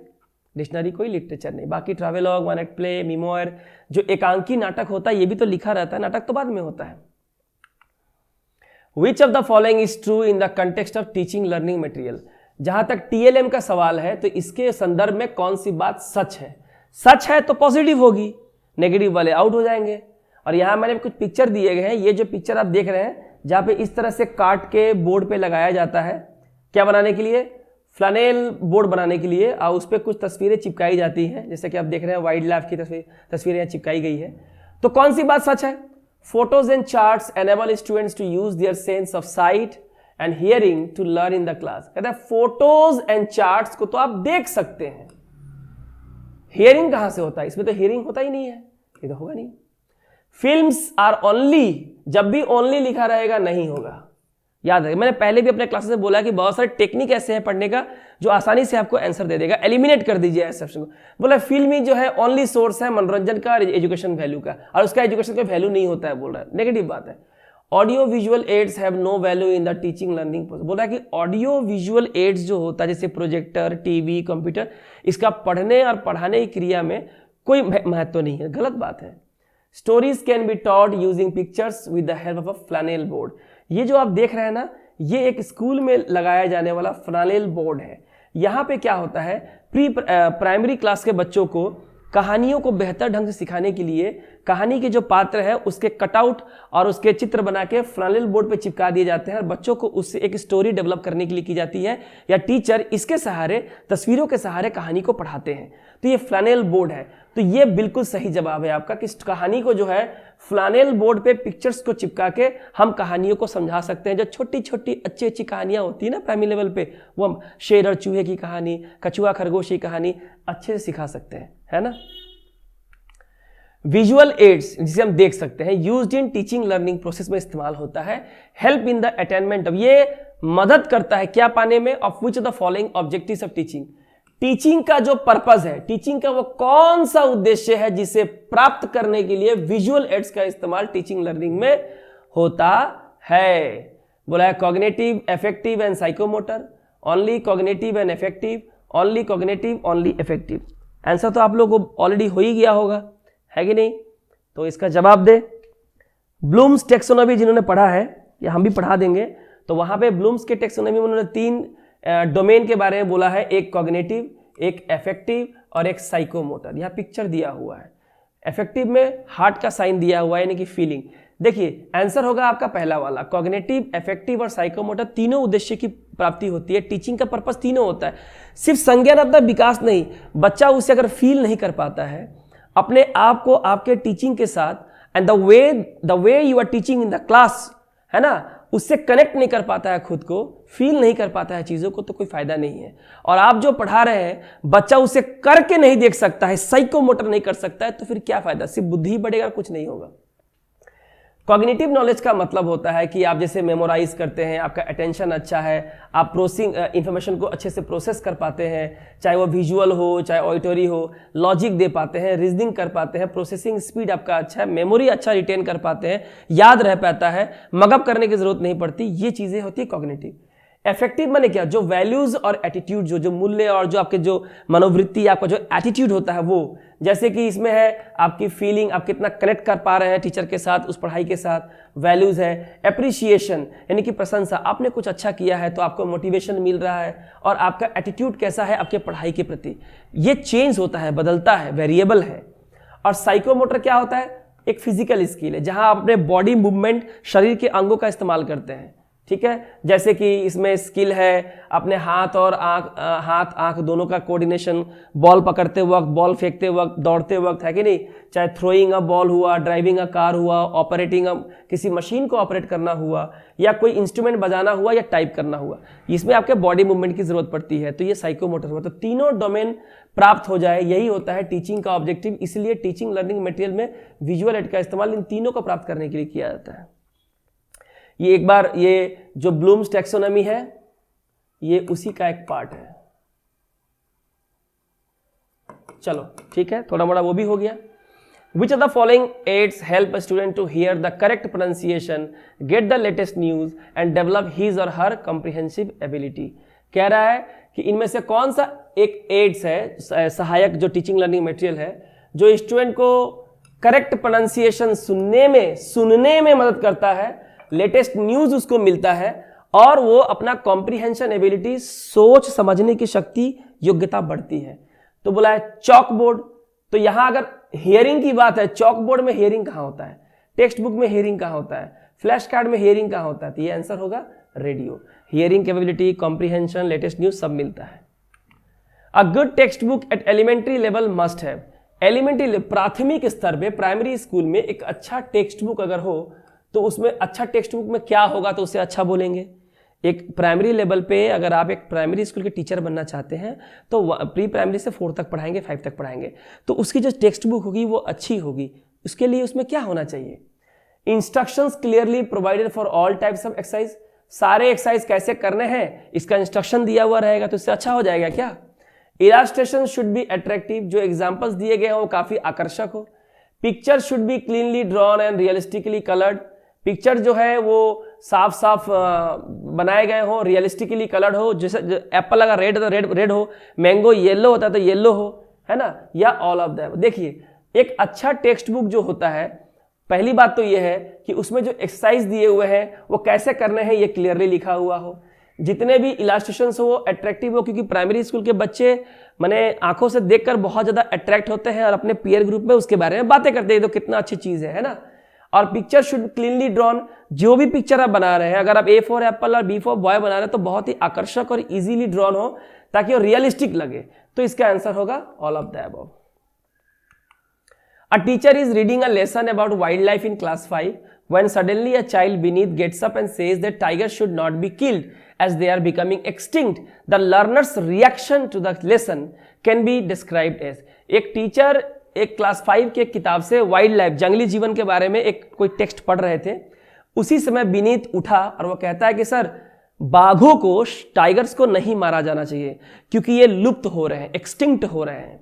डिक्शनरी कोई लिटरेचर नहीं। बाकी ट्रैवलॉग, वन एक्ट प्ले, मीमोयर, जो एकांकी नाटक होता है, ये भी तो लिखा रहता है, नाटक तो बाद में होता है। Which of the following is true in the context of teaching learning material? जहां तक TLM का सवाल है, तो इसके संदर्भ में कौन सी बात सच है? सच है तो पॉजिटिव होगी, नेगेटिव वाले आउट हो जाएंगे। और यहां मैंने कुछ पिक्चर दिए गए हैं, ये जो पिक्चर आप देख रहे हैं, जहां पे इस तरह से काट के बोर्ड पे लगाया जाता है, क्या बनाने के लिए? फ्लैनेल बोर्ड बनाने के लिए, और उस पर कुछ तस्वीरें चिपकाई जाती हैं, जैसे कि आप देख रहे हैं वाइल्ड लाइफ की तस्वीरें यहाँ चिपकाई गई है। तो कौन सी बात सच है? Photos and charts enable students to use their sense of sight and hearing to learn in the class. कहते हैं फोटोज एंड चार्ट्स को तो आप देख सकते हैं, हियरिंग कहां से होता है? इसमें तो हियरिंग होता ही नहीं है, ये तो होगा नहीं। फिल्म्स आर ओनली, जब भी ओनली लिखा रहेगा नहीं होगा, याद रखिए। मैंने पहले भी अपने क्लासेस में बोला कि बहुत सारे टेक्निक ऐसे हैं पढ़ने का जो आसानी से आपको आंसर दे देगा। एलिमिनेट कर दीजिए एक्सेप्शन को। बोला फिल्म ही जो है ओनली सोर्स है मनोरंजन का और एजुकेशन वैल्यू का, और उसका एजुकेशन का वैल्यू नहीं होता है, बोल रहा है, नेगेटिव बात है। Audio visual aids have no value in the teaching learning process. बोला कि ऑडियो विजुअल एड्स जो होता है, जैसे प्रोजेक्टर, टीवी, कंप्यूटर, इसका पढ़ने और पढ़ाने की क्रिया में कोई महत्व नहीं है, गलत बात है। Stories can be taught using pictures with the help of a flannel board. ये जो आप देख रहे हैं ना, ये एक स्कूल में लगाया जाने वाला फ्लैनेल बोर्ड है। यहाँ पे क्या होता है, प्राइमरी क्लास के बच्चों को कहानियों को बेहतर ढंग से सिखाने के लिए कहानी के जो पात्र है उसके कटआउट और उसके चित्र बना के फ्लैनेल बोर्ड पे चिपका दिए जाते हैं, और बच्चों को उससे एक स्टोरी डेवलप करने के लिए की जाती है, या टीचर इसके सहारे, तस्वीरों के सहारे कहानी को पढ़ाते हैं। तो ये फ्लैनेल बोर्ड है। तो ये बिल्कुल सही जवाब है आपका कि कहानी को जो है फ्लैनेल बोर्ड पे पिक्चर्स को चिपका के हम कहानियों को समझा सकते हैं। जो छोटी छोटी अच्छी अच्छी कहानियां होती है ना प्राइमरी लेवल पे, वो हम शेर और चूहे की कहानी, कछुआ खरगोश की कहानी अच्छे से सिखा सकते हैं, है ना। विजुअल एड्स, जिसे हम देख सकते हैं, used in teaching learning process में इस्तेमाल होता है। Help in the attainment of, ये मदद करता है क्या पाने में? Of which of the following objectives of teaching. Teaching का जो पर्पस है, टीचिंग का वो कौन सा उद्देश्य है जिसे प्राप्त करने के लिए विजुअल एड्स का इस्तेमाल टीचिंग लर्निंग में होता है? बोला है cognitive, affective and psychomotor, only cognitive and effective, only cognitive, only effective. Answer तो आप लोगों को ऑलरेडी हो ही गया होगा, है कि नहीं? तो इसका जवाब दे। ब्लूम्स टेक्सोनॉमी जिन्होंने पढ़ा है, या हम भी पढ़ा देंगे, तो वहां पे ब्लूम्स के टेक्सोनॉमी में उन्होंने 3 डोमेन के बारे में बोला है, एक कॉग्निटिव, एक अफेक्टिव और एक साइकोमोटर। यहाँ पिक्चर दिया हुआ है। अफेक्टिव में हार्ट का साइन दिया हुआ है, यानी कि फीलिंग। देखिए आंसर होगा आपका पहला वाला, कॉग्निटिव, अफेक्टिव और साइकोमोटर तीनों उद्देश्य की प्राप्ति होती है। टीचिंग का पर्पस तीनों होता है, सिर्फ संज्ञानात्मक विकास नहीं। बच्चा उसे अगर फील नहीं कर पाता है अपने आप को आपके टीचिंग के साथ, and the way you are teaching in the class, है ना, उससे कनेक्ट नहीं कर पाता है, खुद को फील नहीं कर पाता है चीज़ों को, तो कोई फायदा नहीं है। और आप जो पढ़ा रहे हैं बच्चा उसे करके नहीं देख सकता है, साइकोमोटर नहीं कर सकता है, तो फिर क्या फायदा, सिर्फ बुद्धि बढ़ेगा, कुछ नहीं होगा। कॉग्निटिव नॉलेज का मतलब होता है कि आप जैसे मेमोराइज करते हैं, आपका अटेंशन अच्छा है, आप प्रोसेसिंग इंफॉर्मेशन को अच्छे से प्रोसेस कर पाते हैं, चाहे वो विजुअल हो चाहे ऑडिटरी हो, लॉजिक दे पाते हैं, रीजनिंग कर पाते हैं, प्रोसेसिंग स्पीड आपका अच्छा है, मेमोरी अच्छा रिटेन कर पाते हैं, याद रह पाता है, मगअप करने की जरूरत नहीं पड़ती, ये चीज़ें होती है कॉग्निटिव। इफेक्टिव माने क्या, जो वैल्यूज और एटीट्यूड, जो मूल्य और जो आपके जो मनोवृत्ति, आपका जो एटीट्यूड होता है वो, जैसे कि इसमें है आपकी फीलिंग, आप कितना कनेक्ट कर पा रहे हैं टीचर के साथ, उस पढ़ाई के साथ। वैल्यूज है एप्रिसिएशन, यानी कि प्रशंसा, आपने कुछ अच्छा किया है तो आपको मोटिवेशन मिल रहा है, और आपका एटीट्यूड कैसा है आपके पढ़ाई के प्रति, ये चेंज होता है, बदलता है, वेरिएबल है। और साइकोमोटर क्या होता है, एक फिजिकल स्किल है जहां आप अपने बॉडी मूवमेंट, शरीर के अंगों का इस्तेमाल करते हैं, ठीक है। जैसे कि इसमें स्किल है अपने हाथ और आंख दोनों का कोऑर्डिनेशन, बॉल पकड़ते वक्त, बॉल फेंकते वक्त, दौड़ते वक्त, है कि नहीं, चाहे थ्रोइंग अ बॉल हुआ, ड्राइविंग अ कार हुआ, ऑपरेटिंग किसी मशीन को ऑपरेट करना हुआ, या कोई इंस्ट्रूमेंट बजाना हुआ, या टाइप करना हुआ, इसमें आपके बॉडी मूवमेंट की जरूरत पड़ती है, तो ये साइकोमोटर हुआ। तो तीनों डोमेन प्राप्त हो जाए, यही होता है टीचिंग का ऑब्जेक्टिव। इसलिए टीचिंग लर्निंग मटेरियल में विजुअल एड का इस्तेमाल इन तीनों को प्राप्त करने के लिए किया जाता है। ये एक बार, ये जो ब्लूम्स टैक्सोनॉमी है ये उसी का एक पार्ट है। चलो ठीक है, थोड़ा मोड़ा वो भी हो गया। Which of the following aids help a student to hear the correct pronunciation, get the latest news and develop his or her comprehensive ability? कह रहा है कि इनमें से कौन सा एक एड्स है, सहायक जो टीचिंग लर्निंग मटेरियल है, जो स्टूडेंट को करेक्ट प्रोनाउंसिएशन सुनने में मदद करता है, लेटेस्ट न्यूज उसको मिलता है, और वो अपना कॉम्प्रिहेंशन एबिलिटी, सोच समझने की शक्ति, योग्यता बढ़ती है। तो बोला है चॉक बोर्ड, तो यहां अगर हियरिंग की बात है, चॉक बोर्ड में हियरिंग कहां होता है, टेक्स्ट बुक में हियरिंग कहां होता है, फ्लैश कार्ड में हियरिंग कहां होता है, तो ये आंसर होगा radio. Hearing capability, comprehension, latest news सब मिलता है। A good text book at elementary level must have, elementary प्राथमिक स्तर पे प्राइमरी स्कूल में एक अच्छा टेक्स्ट बुक अगर हो तो उसमें अच्छा टेक्स्ट बुक में क्या होगा तो उसे अच्छा बोलेंगे। एक प्राइमरी लेवल पे अगर आप एक प्राइमरी स्कूल के टीचर बनना चाहते हैं तो प्री प्राइमरी से 4 तक पढ़ाएंगे, 5 तक पढ़ाएंगे, तो उसकी जो टेक्स्ट बुक होगी वो अच्छी होगी। उसके लिए उसमें क्या होना चाहिए, instructions clearly provided for all types of exercise, सारे एक्सरसाइज कैसे करने हैं इसका इंस्ट्रक्शन दिया हुआ रहेगा, तो इससे अच्छा हो जाएगा क्या। इलास्ट्रेशन शुड बी अट्रैक्टिव, जो एग्जाम्पल्स दिए गए हैं वो काफी आकर्षक हो। Picture should be cleanly drawn and realistically coloured, picture जो है वो साफ साफ बनाए गए हो, रियलिस्टिकली कलर्ड हो, जैसे एप्पल अगर रेड तो रेड हो, मैंगो येलो होता है तो येलो हो, है ना, या ऑल ऑफ दैट। देखिए एक अच्छा टेक्स्ट बुक जो होता है, पहली बात तो ये है कि उसमें जो एक्सरसाइज दिए हुए हैं वो कैसे करने हैं ये क्लियरली लिखा हुआ हो, जितने भी इलास्ट्रेशंस हो वो अट्रैक्टिव हो, क्योंकि प्राइमरी स्कूल के बच्चे माने आंखों से देखकर बहुत ज्यादा अट्रैक्ट होते हैं और अपने पीयर ग्रुप में उसके बारे में बातें करते हैं, तो कितना अच्छी चीज है ना। और पिक्चर शुड क्लीनली ड्रॉन, जो भी पिक्चर आप बना रहे हैं, अगर आप A फॉर एप्पल और B फॉर बॉय बना रहे हैं तो बहुत ही आकर्षक और इजीली ड्रॉन हो ताकि वो रियलिस्टिक लगे, तो इसका आंसर होगा all of the above. A teacher is reading a lesson about wildlife in class 5 when suddenly a child beneath gets up and says that tigers should not be killed as they are becoming extinct. The learner's reaction to the lesson can be described as, एक teacher एक class 5 के किताब से wild life, जंगली जीवन के बारे में एक कोई टेक्स्ट पढ़ रहे थे, उसी समय विनीत उठा और वो कहता है कि सर बाघों को, टाइगर्स को नहीं मारा जाना चाहिए क्योंकि ये लुप्त हो रहे हैं, एक्सटिंक्ट हो रहे हैं।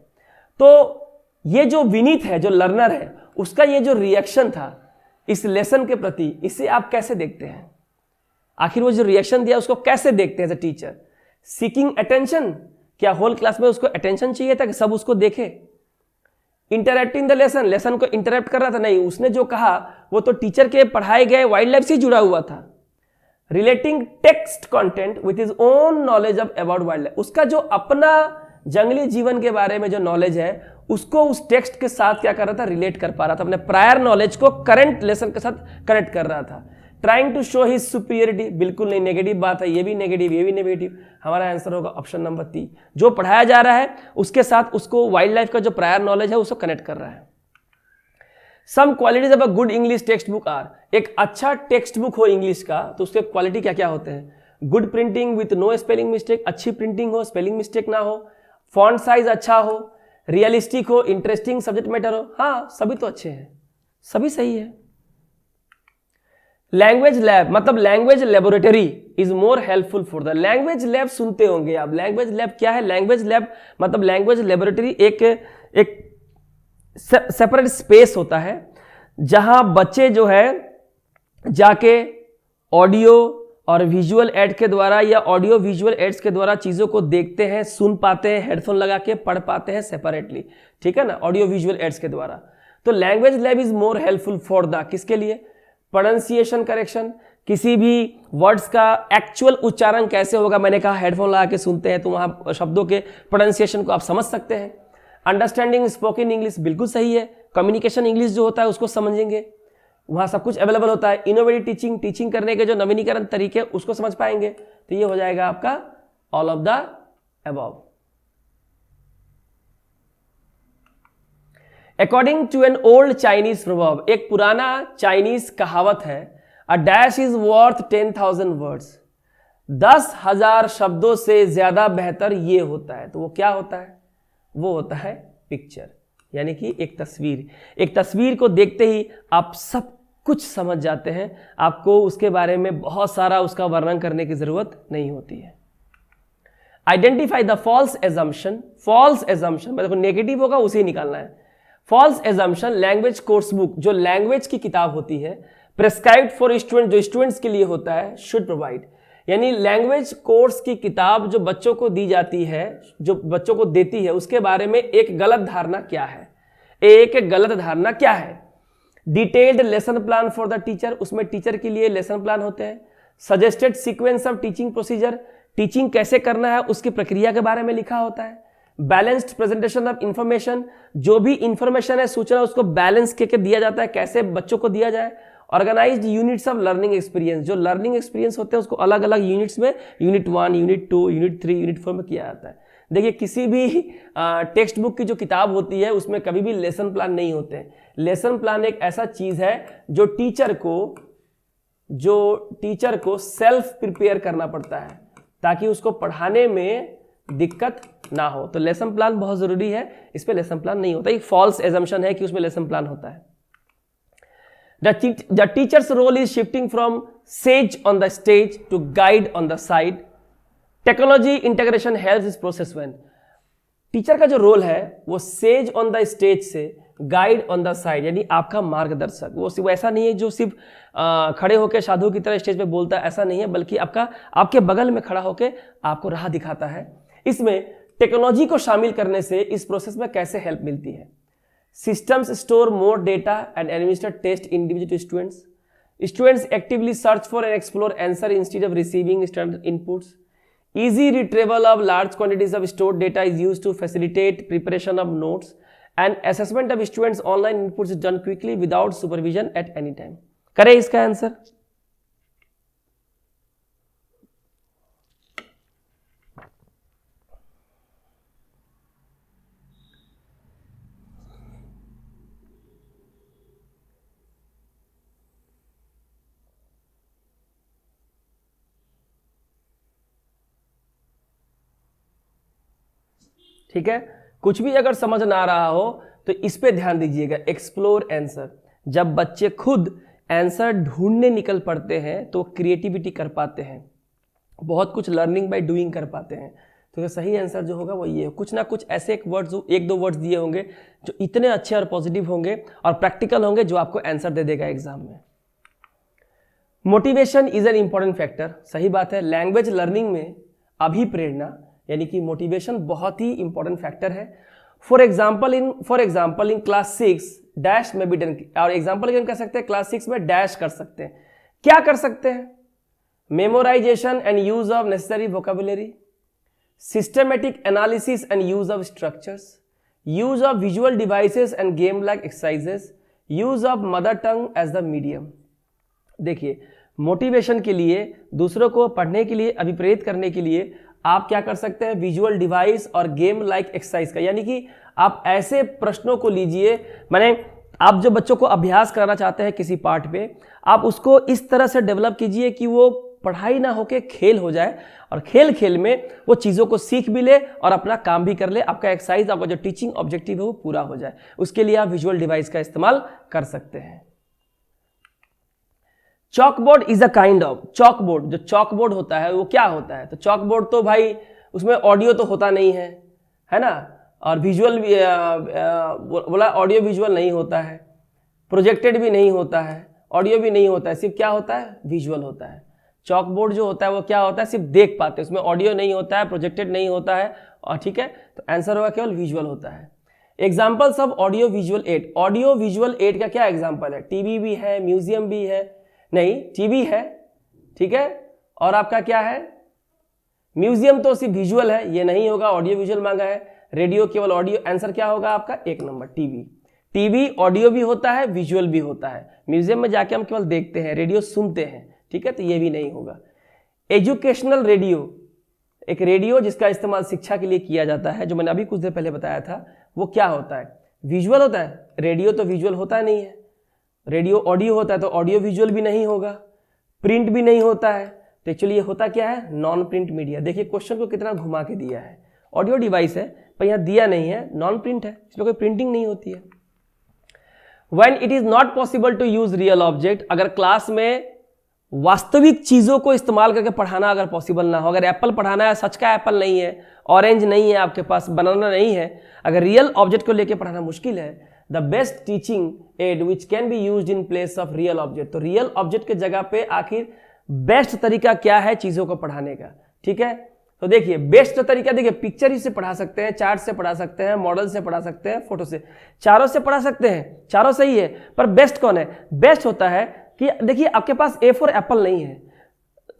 तो ये जो विनीत है, जो लर्नर है, उसका ये जो रिएक्शन था इस लेसन के प्रति, इसे आप कैसे देखते हैं, आखिर वो जो रिएक्शन दिया उसको कैसे देखते हैं as a teacher. Seeking attention, क्या होल क्लास में उसको अटेंशन चाहिए था कि सब उसको देखे। इंटरप्टिंग द लेसन, लेसन को इंटरप्ट कर रहा था, नहीं, उसने जो कहा वो तो टीचर के पढ़ाए गए वाइल्ड लाइफ से जुड़ा हुआ था। Relating text content with his own knowledge of about wild life, उसका जो अपना जंगली जीवन के बारे में जो नॉलेज है उसको उस टेक्स्ट के साथ क्या कर रहा था, रिलेट कर पा रहा था, अपने प्रायर नॉलेज को करंट लेसन के साथ कनेक्ट कर रहा था। Trying to show his superiority, बिल्कुल नहीं, नेगेटिव बात है, ये भी नेगेटिव, ये भी नेगेटिव। हमारा आंसर होगा ऑप्शन नंबर 3, जो पढ़ाया जा रहा है उसके साथ उसको वाइल्ड लाइफ का जो प्रायर नॉलेज है उसको कनेक्ट कर रहा है। Some qualities of a good English text book are, एक अच्छा टेक्स्ट बुक हो इंग्लिश का तो उसके क्वालिटी क्या क्या होते हैं? Good printing with no spelling mistake, अच्छी प्रिंटिंग हो, स्पेलिंग मिस्टेक ना हो, फॉन्ट साइज अच्छा हो, रियलिस्टिक हो, इंटरेस्टिंग सब्जेक्ट मैटर हो। हाँ, सभी तो अच्छे हैं, सभी सही है। लैंग्वेज लैब मतलब language laboratory is more helpful for the, language lab सुनते होंगे आप। लैंग्वेज लैब क्या है? लैंग्वेज लैब मतलब लैंग्वेज लेबोरेटरी एक सेपरेट स्पेस होता है जहां बच्चे जो है जाके ऑडियो और विजुअल एड के द्वारा या ऑडियो विजुअल एड्स के द्वारा चीज़ों को देखते हैं, सुन पाते हैं, हेडफोन लगा के पढ़ पाते हैं सेपरेटली, ठीक है ना, ऑडियो विजुअल एड्स के द्वारा। तो language lab is more helpful for the, किसके लिए? प्रोनाउंसिएशन करेक्शन, किसी भी वर्ड्स का एक्चुअल उच्चारण कैसे होगा, मैंने कहा हेडफोन लगा के सुनते हैं तो वहाँ शब्दों के प्रोनाउंसिएशन को आप समझ सकते हैं। अंडरस्टैंडिंग स्पोकन इंग्लिश, बिल्कुल सही है, कम्युनिकेशन इंग्लिश जो होता है उसको समझेंगे, वहाँ सब कुछ अवेलेबल होता है। इनोवेटिव टीचिंग, टीचिंग करने के जो नवीनीकरण तरीके उसको समझ पाएंगे, तो ये हो जाएगा आपका all of the above. According to an old Chinese proverb, एक पुराना चाइनीज कहावत है, a dash is worth 10,000 words, 10,000 शब्दों से ज्यादा बेहतर ये होता है। तो वो क्या होता है? वो होता है पिक्चर, यानी कि एक तस्वीर। एक तस्वीर को देखते ही आप सब कुछ समझ जाते हैं, आपको उसके बारे में बहुत सारा उसका वर्णन करने की जरूरत नहीं होती है। Identify the false assumption, false assumption मतलब नेगेटिव होगा उसे निकालना है। False assumption, language course book जो लैंग्वेज की किताब होती है, प्रेस्क्राइब्ड फॉर स्टूडेंट जो स्टूडेंट्स के लिए होता है, शुड प्रोवाइड, यानी लैंग्वेज कोर्स की किताब जो बच्चों को दी जाती है, जो बच्चों को देती है, उसके बारे में एक गलत धारणा क्या है? एक गलत धारणा क्या है? Detailed lesson plan for the teacher, उसमें टीचर के लिए लेसन प्लान होते हैं। Suggested sequence of teaching procedure, teaching कैसे करना है उसकी प्रक्रिया के बारे में लिखा होता है। बैलेंस्ड प्रेजेंटेशन ऑफ इंफॉर्मेशन, जो भी इंफॉर्मेशन है, सूचना, उसको बैलेंस करके दिया जाता है, कैसे बच्चों को दिया जाए। Organised units of learning experience, जो लर्निंग एक्सपीरियंस होते हैं उसको अलग अलग यूनिट्स में, यूनिट 1, यूनिट 2, यूनिट 3, यूनिट 4 में किया जाता है। देखिए, किसी भी टेक्स्ट बुक की जो किताब होती है उसमें कभी भी लेसन प्लान नहीं होते हैं। लेसन प्लान एक ऐसा चीज है जो टीचर को सेल्फ प्रिपेयर करना पड़ता है ताकि उसको पढ़ाने में दिक्कत ना हो। तो लेसन प्लान बहुत जरूरी है, इस पे लेसन प्लान नहीं होता। एक फॉल्स एजम्पशन है कि उसमें लेसन प्लान होता है। The teacher's role is shifting from sage on the stage to guide on the side. Technology integration helps this process when teacher का जो रोल है वो सेज ऑन द स्टेज से गाइड ऑन द साइड, यानी आपका मार्गदर्शक। वो सिर्फ ऐसा नहीं है जो सिर्फ खड़े होकर साधु की तरह स्टेज पे बोलता है, ऐसा नहीं है, बल्कि आपके बगल में खड़ा होकर आपको राह दिखाता है। इसमें टेक्नोलॉजी को शामिल करने से इस प्रोसेस में कैसे हेल्प मिलती है? Systems store more data and administer test individual to students. Students actively search for and explore answer instead of receiving standard inputs. Easy retrieval of large quantities of stored data is used to facilitate preparation of notes, and assessment of students' online inputs is done quickly without supervision at any time. करें इसका answer? ठीक है, कुछ भी अगर समझ ना आ रहा हो तो इस पे ध्यान दीजिएगा। एक्सप्लोर आंसर, जब बच्चे खुद आंसर ढूंढने निकल पड़ते हैं तो क्रिएटिविटी कर पाते हैं, बहुत कुछ लर्निंग बाय डूइंग कर पाते हैं। तो सही आंसर जो होगा वो ये है। कुछ ना कुछ ऐसे एक दो वर्ड्स दिए होंगे जो इतने अच्छे और पॉजिटिव होंगे और प्रैक्टिकल होंगे जो आपको आंसर दे देगा एग्जाम में। Motivation is an important factor, सही बात है। लैंग्वेज लर्निंग में अभिप्रेरणा यानी कि मोटिवेशन बहुत ही इंपॉर्टेंट फैक्टर है। For example in class 6 dash में भी डन, और एग्जाम्पल कह सकते हैं क्लास 6 में डैश कर सकते हैं। क्या कर सकते हैं? Memorisation and use of necessary vocabulary, systematic analysis and use of structures, use of visual devices and game like exercises, use of mother tongue as the medium. देखिए, मोटिवेशन के लिए, दूसरों को पढ़ने के लिए अभिप्रेरित करने के लिए आप क्या कर सकते हैं, विजुअल डिवाइस और गेम लाइक एक्सरसाइज का, यानी कि आप ऐसे प्रश्नों को लीजिए, माने आप जो बच्चों को अभ्यास कराना चाहते हैं किसी पार्ट पे, आप उसको इस तरह से डेवलप कीजिए कि वो पढ़ाई ना होके खेल हो जाए, और खेल खेल में वो चीज़ों को सीख भी ले और अपना काम भी कर ले, आपका एक्सरसाइज, आपका जो टीचिंग ऑब्जेक्टिव है वो पूरा हो जाए। उसके लिए आप विजुअल डिवाइस का इस्तेमाल कर सकते हैं। Chalkboard is a kind of, chalkboard, जो चॉकबोर्ड होता है वो क्या होता है, तो चॉकबोर्ड तो भाई उसमें ऑडियो तो होता नहीं है ना, और विजुअल भी बोला ऑडियो विजुअल नहीं होता है, प्रोजेक्टेड भी नहीं होता है, ऑडियो भी नहीं होता है, सिर्फ क्या होता है, विजुअल होता है। चॉकबोर्ड जो होता है वो क्या होता है, सिर्फ देख पाते हैं, उसमें ऑडियो नहीं होता है, प्रोजेक्टेड नहीं होता है, और ठीक है, तो आंसर होगा केवल विजुअल होता है। Examples of audio visual add, audio visual add का क्या एग्जाम्पल है, टीवी भी है, म्यूजियम भी है, नहीं टीवी है, ठीक है, और आपका क्या है, म्यूजियम तो सिर्फ विजुअल है, ये नहीं होगा, ऑडियो विजुअल मांगा है, रेडियो केवल ऑडियो, आंसर क्या होगा आपका 1 नंबर टीवी। टीवी ऑडियो भी होता है, विजुअल भी होता है, म्यूजियम में जाके हम केवल देखते हैं, रेडियो सुनते हैं, ठीक है, तो ये भी नहीं होगा। एजुकेशनल रेडियो, एक रेडियो जिसका इस्तेमाल शिक्षा के लिए किया जाता है, जो मैंने अभी कुछ देर पहले बताया था, वो क्या होता है, विजुअल होता है, रेडियो तो विजुअल होता नहीं है, रेडियो ऑडियो होता है तो ऑडियो विजुअल भी नहीं होगा, प्रिंट भी नहीं होता है, तो एक्चुअली ये होता क्या है, नॉन प्रिंट मीडिया। देखिए क्वेश्चन को कितना घुमा के दिया है, ऑडियो डिवाइस है पर यहाँ दिया नहीं है, नॉन प्रिंट है, इसमें कोई प्रिंटिंग नहीं होती है। When it is not possible to use real object, अगर क्लास में वास्तविक चीजों को इस्तेमाल करके पढ़ाना अगर पॉसिबल ना हो, अगर एप्पल पढ़ाना है, सच का एप्पल नहीं है, ऑरेंज नहीं है आपके पास, बनाना नहीं है, अगर रियल ऑब्जेक्ट को लेके पढ़ाना मुश्किल है, the best teaching add which can be used in place of real object, तो रियल ऑब्जेक्ट के जगह पे आखिर बेस्ट तरीका क्या है चीजों को पढ़ाने का, ठीक है। तो देखिए बेस्ट तरीका, देखिए पिक्चर से पढ़ा सकते हैं, चार्ट से पढ़ा सकते हैं, मॉडल से पढ़ा सकते हैं, फोटो से, चारों से पढ़ा सकते हैं, चारों सही है, पर बेस्ट कौन है, बेस्ट होता है कि देखिए आपके पास ए फॉर एप्पल नहीं है,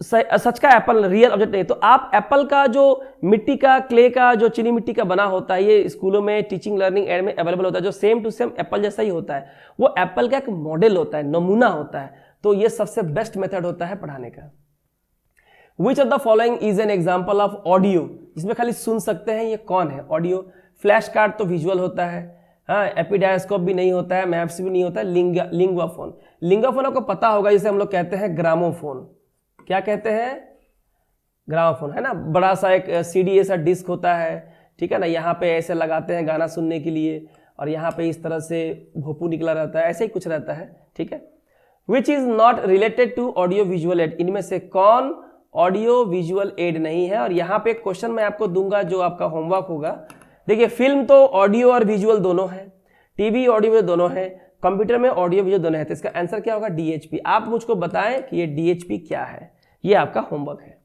सच का एप्पल रियल ऑब्जेक्ट नहीं, तो आप एप्पल का जो मिट्टी का, क्ले का, जो चीनी मिट्टी का बना होता है, ये स्कूलों में टीचिंग लर्निंग एड में अवेलेबल होता है, जो सेम टू सेम एप्पल जैसा ही होता है, वो एप्पल का एक मॉडल होता है, नमूना होता है, तो ये सबसे बेस्ट मेथड होता है पढ़ाने का। Which of the following is an example of audio, जिसमें खाली सुन सकते हैं, ये कौन है, ऑडियो। फ्लैश कार्ड तो विजुअल होता है, हाँ, एपिडायस्कोप भी नहीं होता है, मैप्स भी नहीं होता है, लिंग्वाफोन, लिंग्वाफोन आपको पता होगा, जिसे हम लोग कहते हैं ग्रामोफोन, क्या कहते हैं, ग्रामोफोन, है ना, बड़ा सा एक सीडी ऐसा डिस्क होता है, ठीक है ना, यहाँ पे ऐसे लगाते हैं गाना सुनने के लिए, और यहाँ पे इस तरह से भोपू निकला रहता है, ऐसे ही कुछ रहता है, ठीक है। Which is not related to audio visual aid, इनमें से कौन ऑडियो विजुअल एड नहीं है। और यहाँ पे एक क्वेश्चन मैं आपको दूंगा जो आपका होमवर्क होगा। देखिए फिल्म तो ऑडियो और विजुअल दोनों है, टीवी ऑडियो विजुअल दोनों है, कंप्यूटर में ऑडियो विजुअल दोनों है, तो इसका आंसर क्या होगा, डीएचपी। आप मुझको बताएं कि ये डीएचपी क्या है, ये आपका होमवर्क है।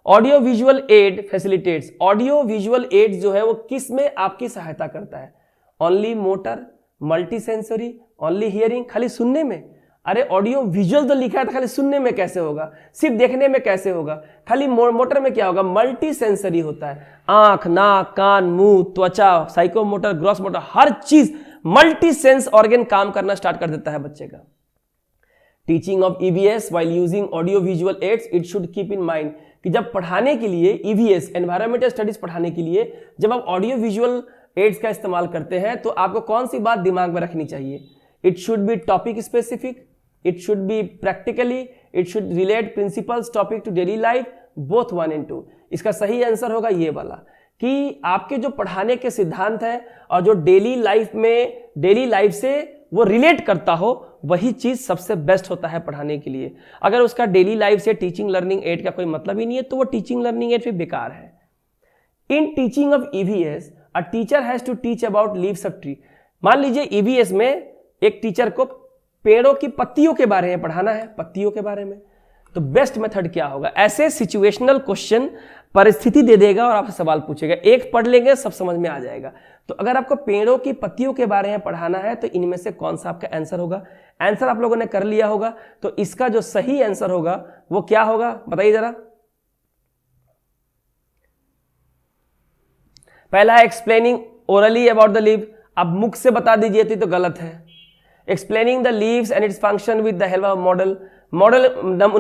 Audio visual add facilitates, audio visual add जो है वो किस में आपकी सहायता करता है, only motor, multi sensory, only hearing, खाली सुनने में। अरे ऑडियो विजुअल तो लिखा है तो खाली सुनने में कैसे होगा, सिर्फ देखने में कैसे होगा, खाली मोटर में क्या होगा, मल्टी सेंसरी होता है, आंख, नाक, कान, मुंह, त्वचा, साइकोमोटर, ग्रॉस मोटर, हर चीज मल्टी सेंस ऑर्गन काम करना स्टार्ट कर देता है बच्चे का। Teaching of EVS while using audio visual ads, it should keep in mind कि जब पढ़ाने के लिए ईवीएस एनवायरमेंटल स्टडीज पढ़ाने के लिए जब आप ऑडियो विजुअल एड्स का इस्तेमाल करते हैं तो आपको कौन सी बात दिमाग में रखनी चाहिए, it should B topic specific, it should be practically, it should relate principles topic to daily life, both 1 and 2। इसका सही आंसर होगा ये वाला कि आपके जो पढ़ाने के सिद्धांत है और जो डेली लाइफ में, डेली लाइफ से वो रिलेट करता हो, वही चीज सबसे बेस्ट होता है पढ़ाने के लिए। अगर उसका डेली लाइफ से टीचिंग लर्निंग एड का कोई मतलब ही नहीं है तो वो टीचिंग लर्निंग एड फिर बेकार है। In teaching of EVS a teacher has to teach about leaves of tree. मान लीजिए ईवीएस में एक टीचर को पेड़ों की पत्तियों के बारे में पढ़ाना है, पत्तियों के बारे में, तो बेस्ट मेथड क्या होगा। ऐसे सिचुएशनल क्वेश्चन परिस्थिति दे देगा और आपसे सवाल पूछेगा, एक पढ़ लेंगे सब समझ में आ जाएगा। तो अगर आपको पेड़ों की पत्तियों के बारे में पढ़ाना है तो इनमें से कौन सा आपका आंसर होगा। आंसर आप लोगों ने कर लिया होगा, तो इसका जो सही आंसर होगा वो क्या होगा बताइए जरा। पहला है explaining orally about the leaf, आप मुख से बता दीजिए तो गलत है। Explaining the leaves and its function with the help of model, model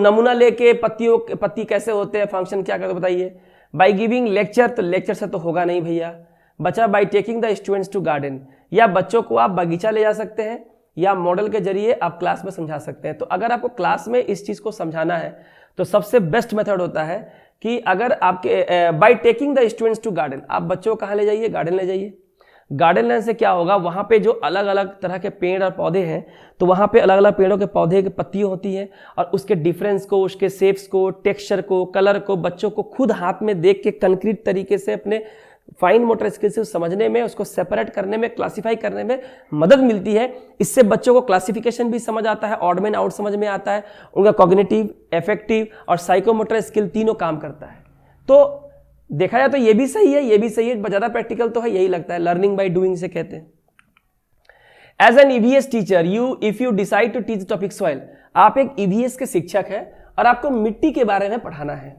नमूना लेके पत्ती कैसे होते हैं, फंक्शन क्या करते बताइए। बाय गिविंग लेक्चर, तो लेक्चर से तो होगा नहीं भैया। बच्चा by taking the students to garden, या बच्चों को आप बगीचा ले जा सकते हैं या मॉडल के जरिए आप क्लास में समझा सकते हैं। तो अगर आपको क्लास में इस चीज़ को समझाना है तो सबसे बेस्ट मेथड होता है कि अगर आपके by taking the students to garden, आप बच्चों को कहाँ ले जाइए, गार्डन ले जाइए। गार्डन लेने से क्या होगा, वहाँ पे जो अलग अलग तरह के पेड़ और पौधे हैं, तो वहाँ पे अलग अलग पेड़ों के पौधे की पत्तियाँ होती हैं और उसके डिफरेंस को, उसके शेप्स को, टेक्सचर को, कलर को बच्चों को खुद हाथ में देख के कंक्रीट तरीके से अपने फाइन मोटर स्किल से समझने में, उसको सेपरेट करने में, क्लासिफाई करने में मदद मिलती है। इससे बच्चों को क्लासिफिकेशन भी समझ आता है, ऑड मैन आउट समझ में आता है, उनका कॉग्निटिव, एफेक्टिव और साइकोमोटर स्किल तीनों काम करता है। तो देखा जाए तो ये भी सही है, ये भी सही है, ज़्यादा प्रैक्टिकल तो है, यही लगता है, लर्निंग बाय डूइंग से कहते हैं। As an EVS teacher if you decide to teach topic soil, आप एक ईवीएस के शिक्षक हैं और आपको मिट्टी के बारे में पढ़ाना है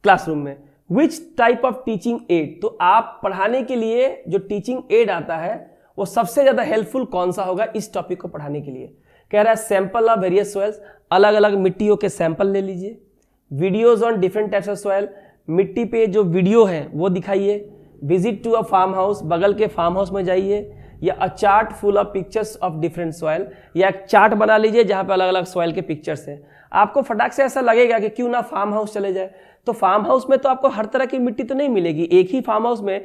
क्लासरूम में। Which type of teaching add, तो आप पढ़ाने के लिए जो टीचिंग एड आता है वो सबसे ज्यादा हेल्पफुल कौन सा होगा इस टॉपिक को पढ़ाने के लिए। कह रहा है सैंपल ऑफ वेरियस सॉइल्स, अलग अलग मिट्टियों के सैंपल ले लीजिए। Videos on different types of soil, मिट्टी पे जो वीडियो है वो दिखाइए। Visit to a farm house, बगल के फार्म हाउस में जाइए। या a chart full of pictures of different soil, या एक चार्ट बना लीजिए जहाँ पे अलग अलग सॉइल के पिक्चर्स हैं। आपको फटाक से ऐसा लगेगा कि क्यों ना फार्म हाउस चले जाए, तो फार्म हाउस में तो आपको हर तरह की मिट्टी तो नहीं मिलेगी। एक ही फार्म हाउस में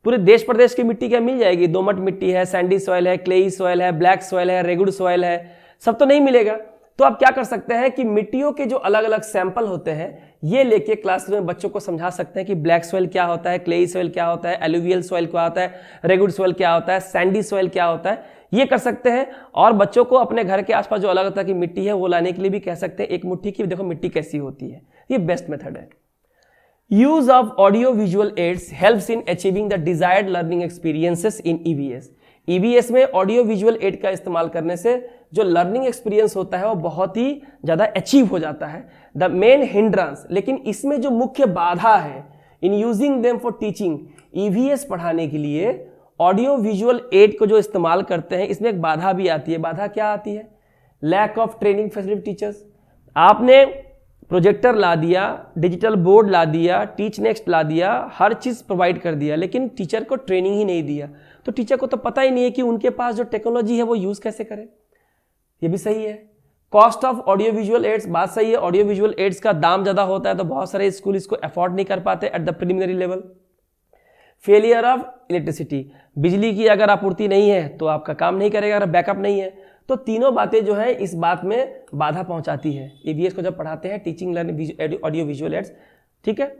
पूरे देश प्रदेश की मिट्टी क्या मिल जाएगी, दोमट मिट्टी है, सैंडी सॉइल है, क्लेई सॉइल है, ब्लैक सॉइल है, रेगुड सॉइल है, सब तो नहीं मिलेगा। तो आप क्या कर सकते हैं कि मिट्टियों के जो अलग अलग सैंपल होते हैं ये लेके क्लासरूम में बच्चों को समझा सकते हैं कि ब्लैक सॉइल क्या होता है, क्लेई सॉइल क्या होता है, एलुवियल सॉइल क्या होता है, रेगुड सॉइल क्या होता है, सैंडी सॉइल क्या होता है, ये कर सकते हैं। और बच्चों को अपने घर के आसपास जो अलग तरह की मिट्टी है वो लाने के लिए भी कह सकते हैं एक मुट्ठी की देखो मिट्टी कैसी होती है। ये बेस्ट मेथड है। Use of audio visual ads helps in achieving the desired learning experiences in EVS. EVS में ऑडियो विजुअल एड का इस्तेमाल करने से जो लर्निंग एक्सपीरियंस होता है वो बहुत ही ज़्यादा अचीव हो जाता है। द मेन हिंड्रेंस, लेकिन इसमें जो मुख्य बाधा है in using them for teaching, EVS पढ़ाने के लिए ऑडियो विजुअल एड को जो इस्तेमाल करते हैं इसमें एक बाधा भी आती है। बाधा क्या आती है? Lack of training facility teachers. आपने प्रोजेक्टर ला दिया, डिजिटल बोर्ड ला दिया, टीच नेक्स्ट ला दिया, हर चीज़ प्रोवाइड कर दिया, लेकिन टीचर को ट्रेनिंग ही नहीं दिया, तो टीचर को तो पता ही नहीं है कि उनके पास जो टेक्नोलॉजी है वो यूज़ कैसे करें। ये भी सही है। Cost of audio visual ads, बात सही है, ऑडियो विजुअल एड्स का दाम ज़्यादा होता है तो बहुत सारे स्कूल इसको अफोर्ड नहीं कर पाते at the preliminary level. Failure of electricity, बिजली की अगर आपूर्ति नहीं है तो आपका काम नहीं करेगा, अगर बैकअप नहीं है तो तीनों बातें जो है इस बात में बाधा पहुंचाती है ईवीएस को जब पढ़ाते हैं teaching learning audio visual aids. ठीक है।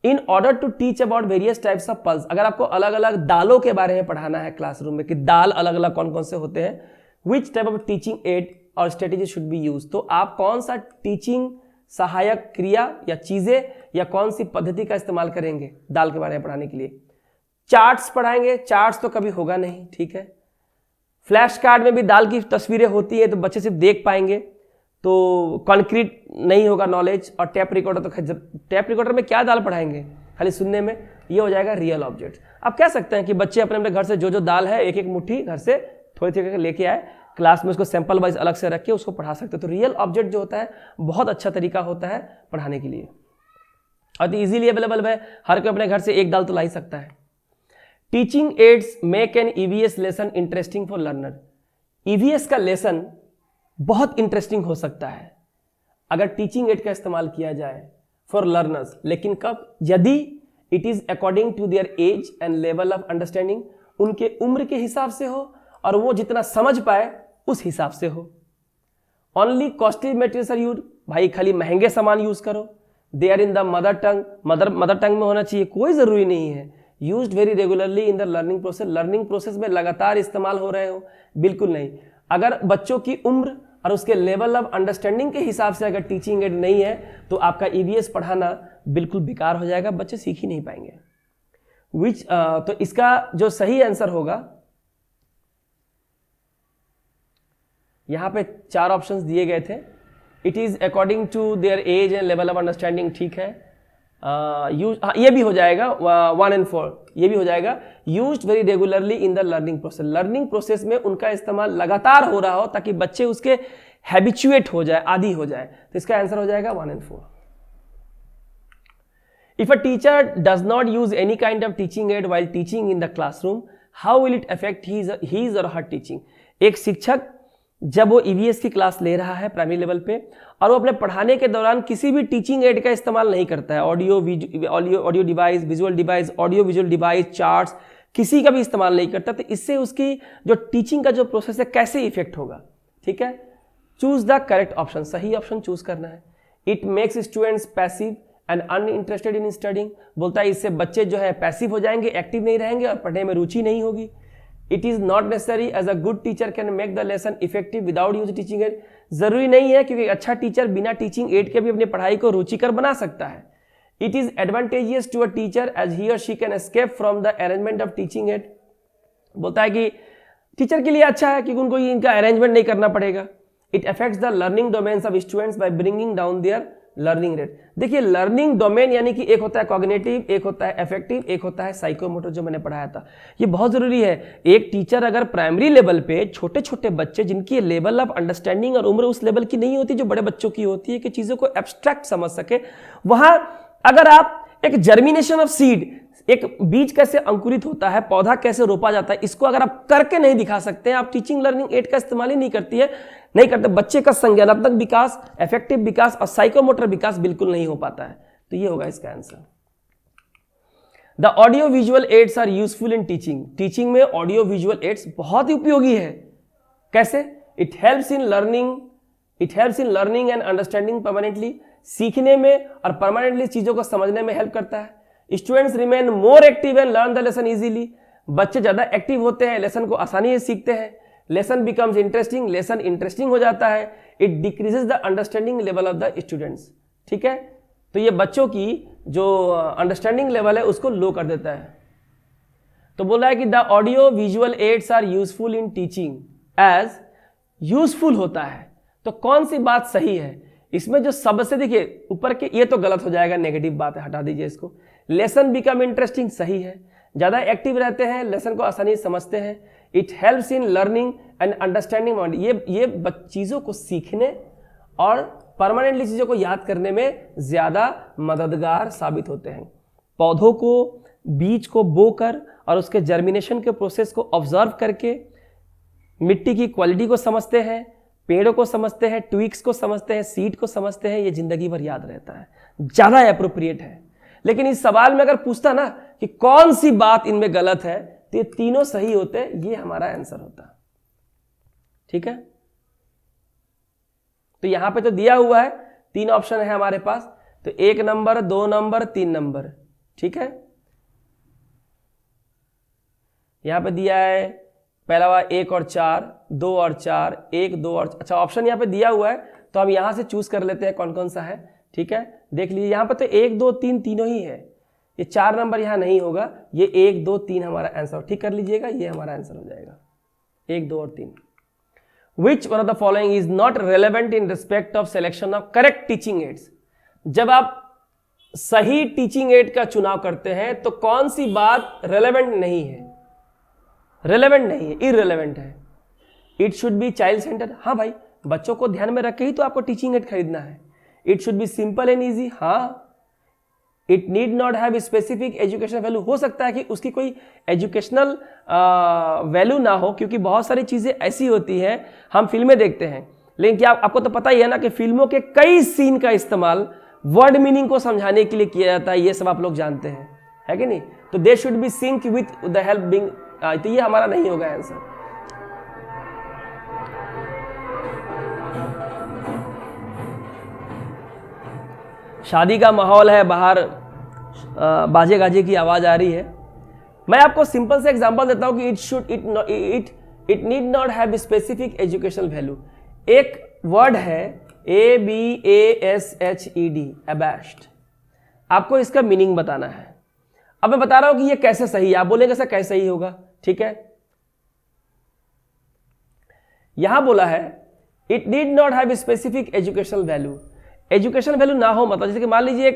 In order to teach about various types of pulse, अगर आपको अलग अलग दालों के बारे में पढ़ाना है क्लासरूम में कि दाल अलग अलग कौन कौन से होते हैं, which type of teaching add और स्ट्रेटेजी शुड बी यूज, तो आप कौन सा टीचिंग सहायक क्रिया या चीजें या कौन सी पद्धति का इस्तेमाल करेंगे दाल के बारे में पढ़ाने के लिए। चार्ट्स पढ़ाएंगे, चार्ट्स तो कभी होगा नहीं। ठीक है। फ्लैश कार्ड में भी दाल की तस्वीरें होती है तो बच्चे सिर्फ देख पाएंगे, तो कॉन्क्रीट नहीं होगा नॉलेज। और टैप रिकॉर्डर, तो टैप रिकॉर्डर में क्या दाल पढ़ाएंगे, खाली सुनने में। ये हो जाएगा रियल ऑब्जेक्ट। आप कह सकते हैं कि बच्चे अपने अपने घर से जो जो दाल है एक एक मुट्ठी घर से थोड़ी थोड़ी लेके आए, क्लास में उसको सैंपल वाइज अलग से रख के उसको पढ़ा सकते हैं। तो रियल ऑब्जेक्ट जो होता है बहुत अच्छा तरीका होता है पढ़ाने के लिए और इजीली अवेलेबल है, हर कोई अपने घर से एक दाल तो ला ही सकता है। Teaching ads make an EVS lesson interesting for learner. EVS का लेसन बहुत इंटरेस्टिंग हो सकता है अगर टीचिंग एड का इस्तेमाल किया जाए फॉर लर्नर्स, लेकिन कब? यदि it is according to their age and level of understanding, उनके उम्र के हिसाब से हो और वो जितना समझ पाए उस हिसाब से हो। Only costly materials are use, भाई खाली महंगे सामान यूज करो। They are in the mother tongue, mother tongue में होना चाहिए, कोई जरूरी नहीं है। Used very regularly in the learning process, learning process में लगातार इस्तेमाल हो रहे हो, बिल्कुल नहीं। अगर बच्चों की उम्र और उसके लेवल ऑफ अंडरस्टैंडिंग के हिसाब से अगर टीचिंग एड नहीं है तो आपका ईवीएस पढ़ाना बिल्कुल बेकार हो जाएगा, बच्चे सीख ही नहीं पाएंगे। तो इसका जो सही आंसर होगा, यहां पे 4 ऑप्शंस दिए गए थे। It is according to their age and level of understanding, ठीक है। ये भी हो जाएगा 1 and 4, ये भी हो जाएगा used very regularly in the learning process. Learning process में उनका इस्तेमाल लगातार हो रहा हो ताकि बच्चे उसके हैबिचुएट हो जाए, आदी हो जाए। तो इसका आंसर हो जाएगा 1 and 4। If a teacher does not use any kind of teaching aid while teaching in the classroom, how will it affect his or her teaching? एक शिक्षक जब वो EVS की क्लास ले रहा है प्राइमरी लेवल पे और वो अपने पढ़ाने के दौरान किसी भी टीचिंग एड का इस्तेमाल नहीं करता है, audio device, visual device, audio visual device, charts, किसी का भी इस्तेमाल नहीं करता, तो इससे उसकी जो टीचिंग का जो प्रोसेस है कैसे इफेक्ट होगा। ठीक है, चूज द करेक्ट ऑप्शन, सही ऑप्शन चूज करना है। It makes students passive and uninterested in studying, बोलता है इससे बच्चे जो है पैसिव हो जाएंगे, एक्टिव नहीं रहेंगे और पढ़ने में रुचि नहीं होगी। It is not necessary as a good teacher can make the lesson effective without use teaching aid, जरूरी नहीं है क्योंकि अच्छा टीचर बिना टीचिंग एड के भी अपनी पढ़ाई को रुचिकर बना सकता है। It is advantageous to a teacher as he और she can escape from the arrangement of teaching aid, बोलता है कि टीचर के लिए अच्छा है क्योंकि उनको इनका अरेंजमेंट नहीं करना पड़ेगा। It affects the learning domains of students by bringing down there learning rate. देखिए लर्निंग डोमेन यानी कि एक होता है कॉग्निटिव, एक होता है अफेक्टिव, एक होता है साइकोमोटर, जो मैंने पढ़ाया था। ये बहुत जरूरी है। एक टीचर अगर प्राइमरी लेवल पे छोटे छोटे बच्चे जिनकी लेवल ऑफ अंडरस्टैंडिंग और उम्र उस लेवल की नहीं होती जो बड़े बच्चों की होती है कि चीजों को एब्स्ट्रैक्ट समझ सके, वहां अगर आप एक जर्मिनेशन ऑफ सीड, एक बीज कैसे अंकुरित होता है, पौधा कैसे रोपा जाता है, इसको अगर आप करके नहीं दिखा सकते हैं, आप टीचिंग लर्निंग एड का इस्तेमाल ही नहीं करते, बच्चे का संज्ञानात्मक विकास, इफेक्टिव विकास और साइकोमोटर विकास बिल्कुल नहीं हो पाता है। तो ये होगा इसका answer. The audio visual aids are useful in teaching, teaching में ऑडियो विजुअल एड्स बहुत ही उपयोगी है। कैसे? It helps in learning and understanding permanently, सीखने में और परमानेंटली चीजों को समझने में हेल्प करता है। Students remain more active and learn the lesson easily, बच्चे ज्यादा एक्टिव होते हैं, लेसन को आसानी से सीखते हैं। Lesson becomes interesting, lesson interesting हो जाता है। It decreases the understanding level of the students. ठीक है, तो ये बच्चों की जो अंडरस्टैंडिंग लेवल है उसको लो कर देता है। तो बोला है कि the audio visual aids are useful in teaching, as useful होता है। तो कौन सी बात सही है इसमें? जो सबसे, देखिए ऊपर के ये तो गलत हो जाएगा, नेगेटिव बात है, हटा दीजिए इसको। लेसन बिकम इंटरेस्टिंग सही है, ज्यादा एक्टिव रहते हैं, लेसन को आसानी से समझते हैं। It helps in learning and understanding, ये चीजों को सीखने और परमानेंटली चीजों को याद करने में ज्यादा मददगार साबित होते हैं। पौधों को, बीज को बोकर और उसके जर्मिनेशन के प्रोसेस को ऑब्जर्व करके मिट्टी की क्वालिटी को समझते हैं, पेड़ों को समझते हैं, ट्विक्स को समझते हैं, सीड को समझते हैं, ये जिंदगी भर याद रहता है, ज्यादा एप्रोप्रिएट है। लेकिन इस सवाल में अगर पूछता ना कि कौन सी बात इनमें गलत है, तो ये तीनों सही होते, ये हमारा आंसर होता। ठीक है, तो यहां पे तो दिया हुआ है 3 ऑप्शन है हमारे पास, तो 1 नंबर, 2 नंबर, 3 नंबर। ठीक है, यहां पे दिया है पहला वाला 1 और 4, 2 और 4, 1, 2 और, अच्छा ऑप्शन यहां पे दिया हुआ है तो हम यहां से चूज कर लेते हैं कौन कौन सा है। ठीक है, देख लीजिए यहां पर तो 1, 2, 3 तीनों ही है, ये 4 नंबर यहां नहीं होगा, ये 1, 2, 3 हमारा आंसर। ठीक कर लीजिएगा, ये हमारा आंसर हो जाएगा 1, 2 और 3। Which one of the following is not relevant in respect of selection of correct teaching aids? जब आप सही टीचिंग एड का चुनाव करते हैं तो कौन सी बात रेलेवेंट नहीं है? रेलेवेंट नहीं है, इररेलेवेंट है। It should B child centred, हाँ भाई बच्चों को ध्यान में रख के ही तो आपको टीचिंग एड खरीदना है। It should be simple and easy, हाँ। It need not have specific educational value, हो सकता है कि उसकी कोई एजुकेशनल वैल्यू ना हो, क्योंकि बहुत सारी चीजें ऐसी होती हैं, हम फिल्में देखते हैं लेकिन क्या आपको तो पता ही है ना कि फिल्मों के कई सीन का इस्तेमाल वर्ड मीनिंग को समझाने के लिए किया जाता है, ये सब आप लोग जानते हैं, है कि नहीं? तो they should be sync with the help being, तो ये हमारा नहीं होगा आंसर। शादी का माहौल है, बाहर बाजे गाजे की आवाज आ रही है। मैं आपको सिंपल से एग्जांपल देता हूं कि it need not have specific educational value. एक वर्ड है ABASHED, abashed, आपको इसका मीनिंग बताना है। अब मैं बता रहा हूं कि ये कैसे सही है, आप बोलेंगे सर कैसे सही होगा? ठीक है, यहां बोला है it need not have specific educational value. Education value ना हो मतलब जैसे कि मान लीजिए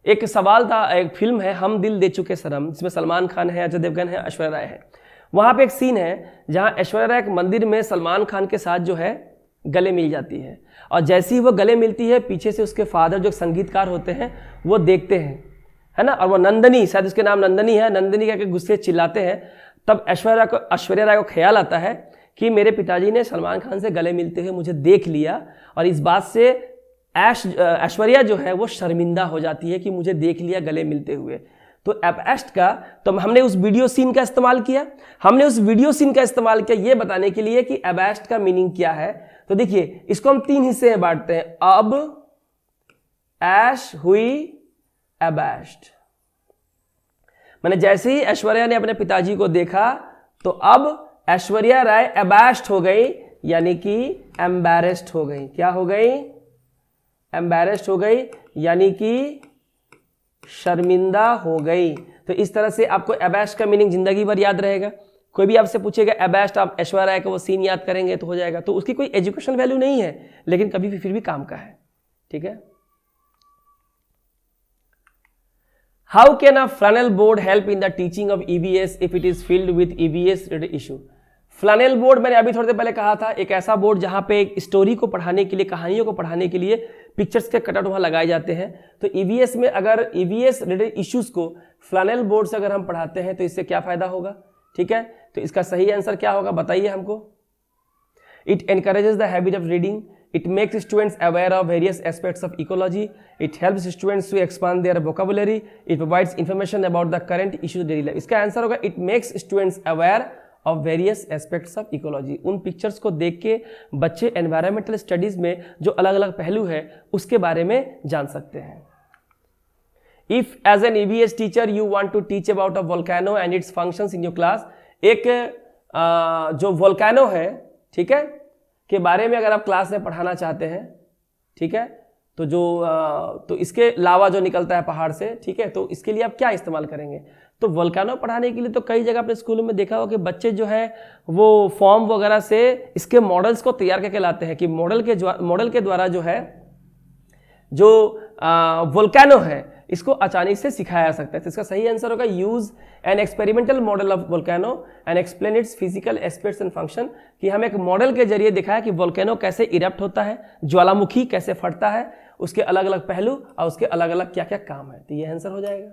एक सवाल था, एक फिल्म है हम दिल दे चुके सनम, जिसमें सलमान खान है, अजय देवगन है, ऐश्वर्या राय है। वहाँ पे एक सीन है जहाँ ऐश्वर्या राय एक मंदिर में सलमान खान के साथ जो है गले मिल जाती है, और जैसे ही वो गले मिलती है पीछे से उसके फादर जो संगीतकार होते हैं वो देखते हैं, है ना, और वो नंदनी, शायद उसके नाम नंदनी है, नंदनी कह के गुस्से चिल्लाते हैं। तब ऐश्वर्या राय को ख्याल आता है कि मेरे पिताजी ने सलमान खान से गले मिलते हुए मुझे देख लिया, और इस बात से ऐश्वर्या जो है वो शर्मिंदा हो जाती है कि मुझे देख लिया गले मिलते हुए। तो एबएस्ट का, तो हमने उस वीडियो सीन का इस्तेमाल किया, ये बताने के लिए कि एबएस्ट का मीनिंग क्या है। तो देखिए, इसको हम 3 हिस्से में बांटते हैं, अब, ऐश, हुई, एबएस्ट। मैंने जैसे ही ऐश्वर्या ने अपने पिताजी को देखा तो अब ऐश्वर्या राय एबैश्ड हो गई, यानी कि एम्बैरेस्ड हो गई। क्या हो गई? एम्बैरेस्ड हो गई, यानी कि शर्मिंदा हो गई। तो इस तरह से आपको एबैश्ड का मीनिंग जिंदगी भर याद रहेगा। कोई भी आपसे पूछेगा एबैश्ड, आप ऐश्वर्या राय का वो सीन याद करेंगे तो हो जाएगा। तो उसकी कोई एजुकेशन वैल्यू नहीं है, लेकिन कभी भी फिर भी काम का है। ठीक है। How can a flannel board help in the teaching of EVS if it is filled with EVS related issue? Flannel board मैंने अभी थोड़ी देर पहले कहा था, एक ऐसा बोर्ड जहां पे एक स्टोरी को पढ़ाने के लिए, कहानियों को पढ़ाने के लिए पिक्चर्स के कटआउट वहां लगाए जाते हैं। तो ईवीएस में अगर ईवीएस रिलेटेड इश्यूज को फ्लैनेल बोर्ड से अगर हम पढ़ाते हैं तो इससे क्या फायदा होगा? ठीक है, तो इसका सही आंसर क्या होगा बताइए हमको। It encourages the habit of reading, it makes students aware of various aspects of ecology, it helps students to expand their vocabulary, it provides information about the current issues daily life। इसका answer होगा it makes students aware of various aspects of ecology। उन pictures को देख के बच्चे environmental studies में जो अलग अलग पहलू है उसके बारे में जान सकते हैं। If as an EVS teacher you want to teach about a volcano and its functions in your class, एक जो वोल्केनो है, ठीक है, के बारे में अगर आप क्लास में पढ़ाना चाहते हैं, ठीक है, तो तो इसके लावा जो निकलता है पहाड़ से, ठीक है, तो इसके लिए आप क्या इस्तेमाल करेंगे? तो वोल्केनो पढ़ाने के लिए तो कई जगह अपने स्कूलों में देखा हो कि बच्चे जो है वो फॉर्म वगैरह से इसके मॉडल्स को तैयार करके लाते हैं कि मॉडल के द्वारा जो है जो वोल्केनो है इसको आसानी से सिखाया जा सकता है। तो इसका सही आंसर होगा use an experimental model of volcano and explain it's physical aspects and function, कि हम एक मॉडल के जरिए दिखाया कि वोल्केनो कैसे इरप्ट होता है, ज्वालामुखी कैसे फटता है, उसके अलग अलग पहलू और उसके अलग अलग क्या क्या काम है। तो ये आंसर हो जाएगा।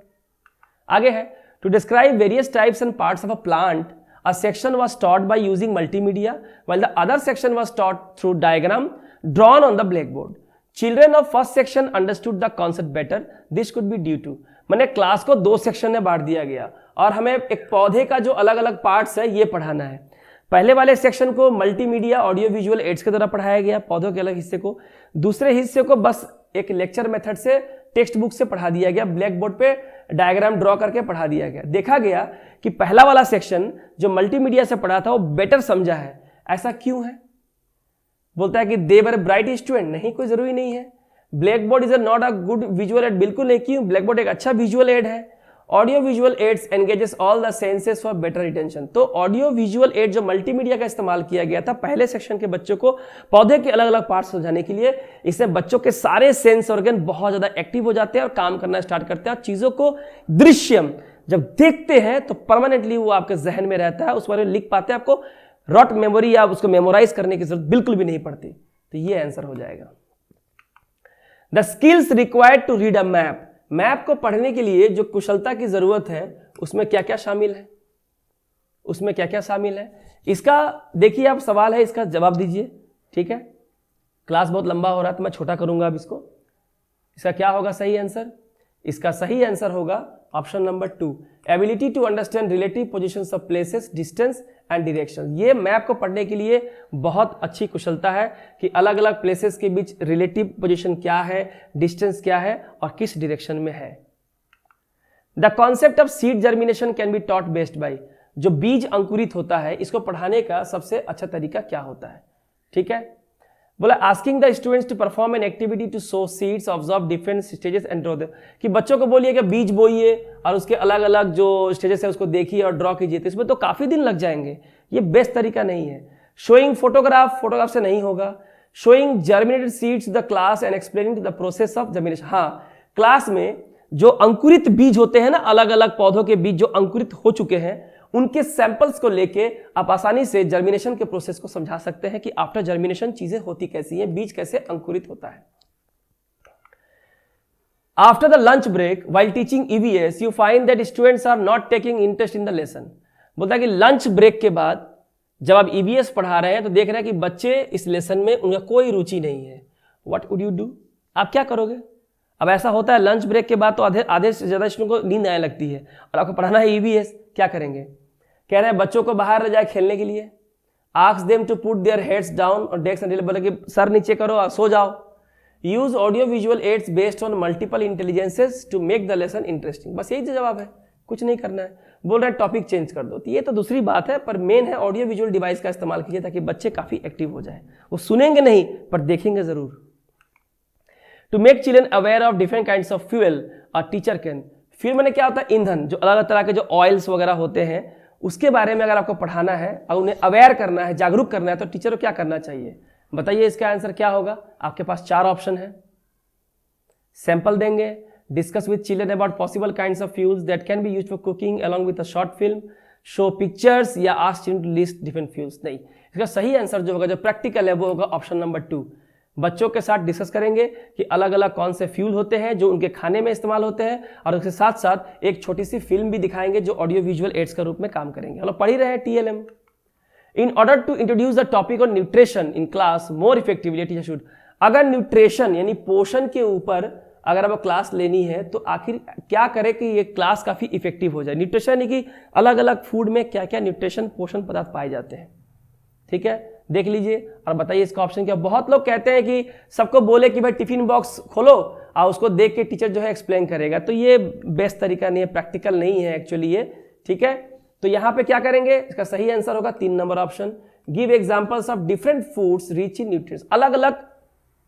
आगे है to describe various types and parts of a plant, a section was taught by using multimedia while the other section was taught through diagram drawn on the blackboard. Children of first section understood the concept better. This could be due to, मैंने class को 2 section में बांट दिया गया और हमें एक पौधे का जो अलग अलग पार्ट्स है ये पढ़ाना है। पहले वाले सेक्शन को मल्टीमीडिया ऑडियो विजुअल एड्स के द्वारा पढ़ाया गया, पौधों के अलग हिस्से को। दूसरे हिस्से को बस एक लेक्चर मेथड से टेक्स्ट बुक से पढ़ा दिया गया, ब्लैक बोर्ड पे डायग्राम ड्रॉ करके पढ़ा दिया गया। देखा गया कि पहला वाला सेक्शन जो मल्टीमीडिया से पढ़ा था वो बेटर समझा है। ऐसा क्यों है? बोलता है कि दे वर ब्राइट स्टूडेंट, नहीं, कोई जरूरी नहीं है। Black board is not a good visual add, बिल्कुल नहीं। क्यों? ब्लैक बोर्ड एक अच्छा विजुअल एड है। Audio visual ads engages all the senses for better retention. तो ऑडियो विजुअल एड जो मल्टीमीडिया का इस्तेमाल किया गया था पहले सेक्शन के बच्चों को पौधे के अलग अलग पार्ट्स समझाने के लिए, इससे बच्चों के सारे सेंस ऑर्गन बहुत ज्यादा एक्टिव हो जाते हैं और काम करना स्टार्ट करते हैं और चीजों को दृश्यम जब देखते हैं तो परमानेंटली वो आपके जहन में रहता है, उस बारे में लिख पाते हैं, आपको रॉट मेमोरी या उसको मेमोराइज करने की जरूरत बिल्कुल भी नहीं पड़ती। तो ये आंसर हो जाएगा। The skills required to read a map, map को पढ़ने के लिए जो कुशलता की जरूरत है उसमें क्या क्या शामिल है? उसमें क्या क्या शामिल है? इसका देखिए, आप सवाल है, इसका जवाब दीजिए। ठीक है, क्लास बहुत लंबा हो रहा है तो मैं छोटा करूंगा अब इसको। इसका क्या होगा सही आंसर? इसका सही आंसर होगा option number 2, ability to understand relative positions of places, distance and direction. ये मैप को पढ़ने के लिए बहुत अच्छी कुशलता है कि अलग अलग प्लेसेस के बीच रिलेटिव पोजीशन क्या है, डिस्टेंस क्या है और किस डायरेक्शन में है। The concept of seed germination can be taught best by, जो बीज अंकुरित होता है इसको पढ़ाने का सबसे अच्छा तरीका क्या होता है? ठीक है, बोला asking the students to perform an activity to sow seeds, observe different stages and draw them, कि बच्चों को बोलिए कि बीज बोइए और उसके अलग अलग जो स्टेजेस है उसको देखिए और ड्रॉ कीजिए। तो इसमें तो काफी दिन लग जाएंगे, ये बेस्ट तरीका नहीं है। शोइंग फोटोग्राफ से नहीं होगा। Showing germinated seeds to the class and explaining the process of germination, हाँ, क्लास में जो अंकुरित बीज होते हैं ना, अलग अलग पौधों के बीज जो अंकुरित हो चुके हैं, उनके सैंपल्स को लेके आप आसानी से जर्मिनेशन के प्रोसेस को समझा सकते हैं कि आफ्टर जर्मिनेशन चीजें होती कैसी हैं, बीज कैसे अंकुरित होता है। After the lunch break while teaching EVS you find that students are not taking interest in the lesson. बोलता है कि लंच ब्रेक के बाद जब आप ईवीएस पढ़ा रहे हैं तो देख रहे हैं कि बच्चे इस लेसन में उनका कोई रुचि नहीं है। व्हाट वुड यू डू, आप क्या करोगे? अब ऐसा होता है लंच ब्रेक के बाद तो आधे से ज्यादा स्टूडेंट को नींद आने लगती है और आपको पढ़ाना है ईवीएस, क्या करेंगे? कह रहे हैं बच्चों को बाहर ले जाए खेलने के लिए। Ask them to put their heads down और डेस्क एंड बोले कि सर नीचे करो, सो जाओ। Use audio visual aids based on multiple intelligences to make the lesson interesting. बस यही जवाब है, कुछ नहीं करना है। बोल रहे हैं टॉपिक चेंज कर दो, तो ये तो दूसरी बात है, पर मेन है ऑडियो विजुअल डिवाइस का इस्तेमाल कीजिए ताकि बच्चे काफी एक्टिव हो जाए। वो सुनेंगे नहीं पर देखेंगे जरूर। To make children aware of different kinds of fuel a teacher can. Fuel मैंने क्या होता है? ईंधन, जो अलग अलग तरह के जो ऑयल्स वगैरह होते हैं उसके बारे में अगर आपको पढ़ाना है और उन्हें अवेयर करना है, जागरूक करना है, तो टीचर को क्या करना चाहिए? बताइए इसका आंसर क्या होगा? आपके पास 4 ऑप्शन है। सैंपल देंगे, discuss with children about possible kinds of fuels that can be used for cooking along with a short film, show pictures, या ask children to list different fuels. नहीं, इसका सही आंसर जो होगा, जो प्रैक्टिकल है, वो होगा ऑप्शन नंबर 2। बच्चों के साथ डिस्कस करेंगे कि अलग अलग कौन से फ्यूल होते हैं जो उनके खाने में इस्तेमाल होते हैं, और उसके साथ साथ एक छोटी सी फिल्म भी दिखाएंगे जो ऑडियो विजुअल एड्स का रूप में काम करेंगे। हम लोग पढ़ ही रहे हैं TLM। In order to introduce the topic on nutrition in class more effectively teacher should. अगर न्यूट्रिशन यानी पोषण के ऊपर अगर आपको क्लास लेनी है तो आखिर क्या करें कि ये क्लास काफी इफेक्टिव हो जाए। न्यूट्रिशन यानी कि अलग अलग फूड में क्या क्या न्यूट्रिशन पोषण पदार्थ पाए जाते हैं। ठीक है, देख लीजिए और बताइए इसका ऑप्शन क्या। बहुत लोग कहते हैं कि सबको बोले कि भाई टिफिन बॉक्स खोलो और उसको देख के टीचर जो है एक्सप्लेन करेगा, तो ये बेस्ट तरीका नहीं है, प्रैक्टिकल नहीं है एक्चुअली ये। ठीक है, तो यहाँ पे क्या करेंगे? इसका सही आंसर होगा 3 number option. Give examples of different foods rich in nutrients. अलग अलग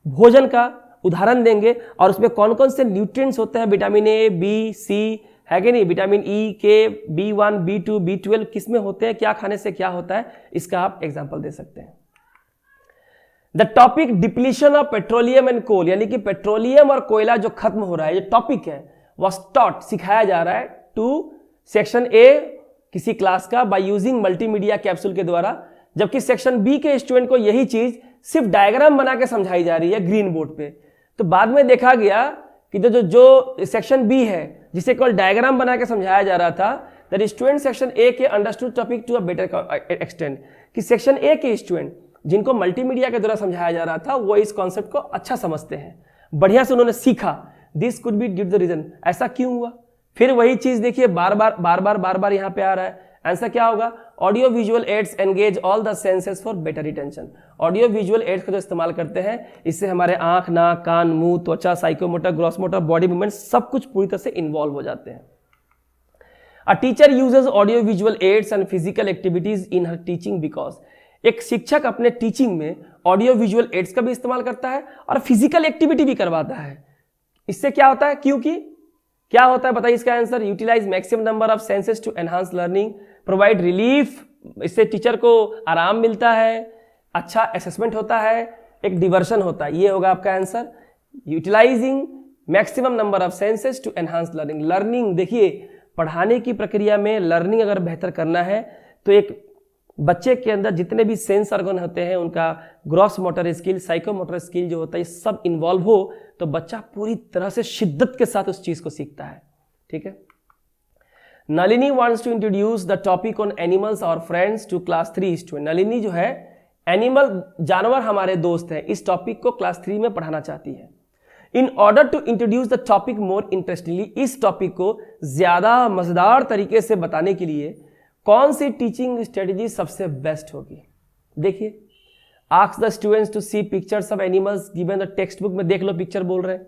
भोजन का उदाहरण देंगे और उसमें कौन कौन से न्यूट्रिएंट्स होते हैं, विटामिन A, B, C है कि नहीं, vitamin E, K, B1, B2, B12 किस में होते हैं, क्या खाने से क्या होता है, इसका आप एग्जाम्पल दे सकते हैं। The topic depletion of petroleum and coal, यानी कि पेट्रोलियम और कोयला जो खत्म हो रहा है, जो टॉपिक है वॉज टॉट, सिखाया जा रहा है टू सेक्शन A किसी क्लास का बाय यूजिंग मल्टीमीडिया कैप्सूल के द्वारा, जबकि सेक्शन B के स्टूडेंट को यही चीज सिर्फ डायग्राम बना के समझाई जा रही है ग्रीन बोर्ड पे। तो बाद में देखा गया कि जो सेक्शन B है जिसे केवल डायग्राम बना के समझाया जा रहा था, दैट स्टूडेंट सेक्शन A के understood topic to a better extent, कि सेक्शन A के स्टूडेंट जिनको मल्टीमीडिया के द्वारा समझाया जा रहा था वो इस कॉन्सेप्ट को अच्छा समझते हैं, बढ़िया से उन्होंने सीखा। This could be due to the reason, ऐसा क्यों हुआ? फिर वही चीज देखिए बार बार यहाँ पे आ रहा है। आंसर क्या होगा? Audio visual ads engage all the senses for better retention. Audio visual ads का जो इस्तेमाल करते हैं इससे हमारे आंख, नाक, कान, मुंह, त्वचा, psychomotor, gross motor, body movement सब कुछ पूरी तरह से इन्वॉल्व हो जाते हैं। A teacher uses audio visual ads and physical activities in her teaching because, एक शिक्षक अपने टीचिंग में ऑडियो विजुअल एड्स का भी इस्तेमाल करता है और फिजिकल एक्टिविटी भी करवाता है। इससे क्या होता है? क्योंकि क्या होता है बताइए इसका answer. Utilise maximum number of senses to enhance learning, provide relief, इससे टीचर को आराम मिलता है, अच्छा असेसमेंट होता है, एक डिवर्शन होता है। ये होगा आपका answer, utilising maximum number of senses to enhance learning. Learning, देखिए पढ़ाने की प्रक्रिया में लर्निंग अगर बेहतर करना है तो एक बच्चे के अंदर जितने भी सेंस ऑर्गन होते हैं उनका gross motor skill, psycho motor skill जो होता है, ये सब इन्वॉल्व हो तो बच्चा पूरी तरह से शिद्दत के साथ उस चीज को सीखता है। ठीक है, Nalini wants to introduce the topic on animals और friends to class 3 student. Nalini जो है एनिमल, जानवर हमारे दोस्त हैं, इस टॉपिक को क्लास 3 में पढ़ाना चाहती है। In order to introduce the topic more interestingly, इस टॉपिक को ज्यादा मजेदार तरीके से बताने के लिए कौन सी टीचिंग स्ट्रेटेजी सबसे बेस्ट होगी? देखिए, ask the students to see pictures of animals given the text book में, देख लो पिक्चर बोल रहे हैं,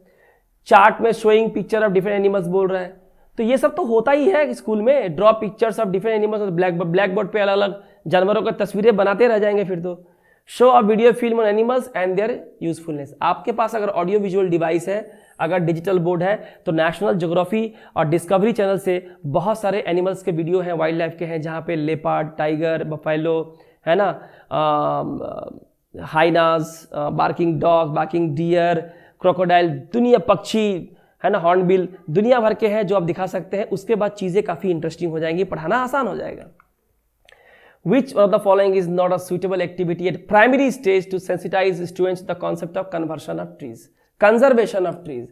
चार्ट में showing picture of different animals बोल रहा है, तो ये सब तो होता ही है स्कूल में। Draw pictures of different animals, black board पे अलग अलग जानवरों की तस्वीरें बनाते रह जाएंगे फिर तो। Show a video film on animals and their usefulness. आपके पास अगर ऑडियो विजुअल डिवाइस है, अगर डिजिटल बोर्ड है, तो नेशनल ज्योग्राफी और डिस्कवरी चैनल से बहुत सारे एनिमल्स के वीडियो हैं, वाइल्ड लाइफ के हैं, जहाँ पे लेपर्ड, टाइगर, बफेलो, है ना, hyenas, barking dog, barking deer, crocodile, दुनिया पक्षी, है ना, हॉर्नबिल, दुनिया भर के हैं जो आप दिखा सकते हैं। उसके बाद चीज़ें काफ़ी इंटरेस्टिंग हो जाएंगी, पढ़ाना आसान हो जाएगा। Which of the following is not a suitable activity at primary stage to sensitize students to the concept of conservation of trees? Conservation of trees,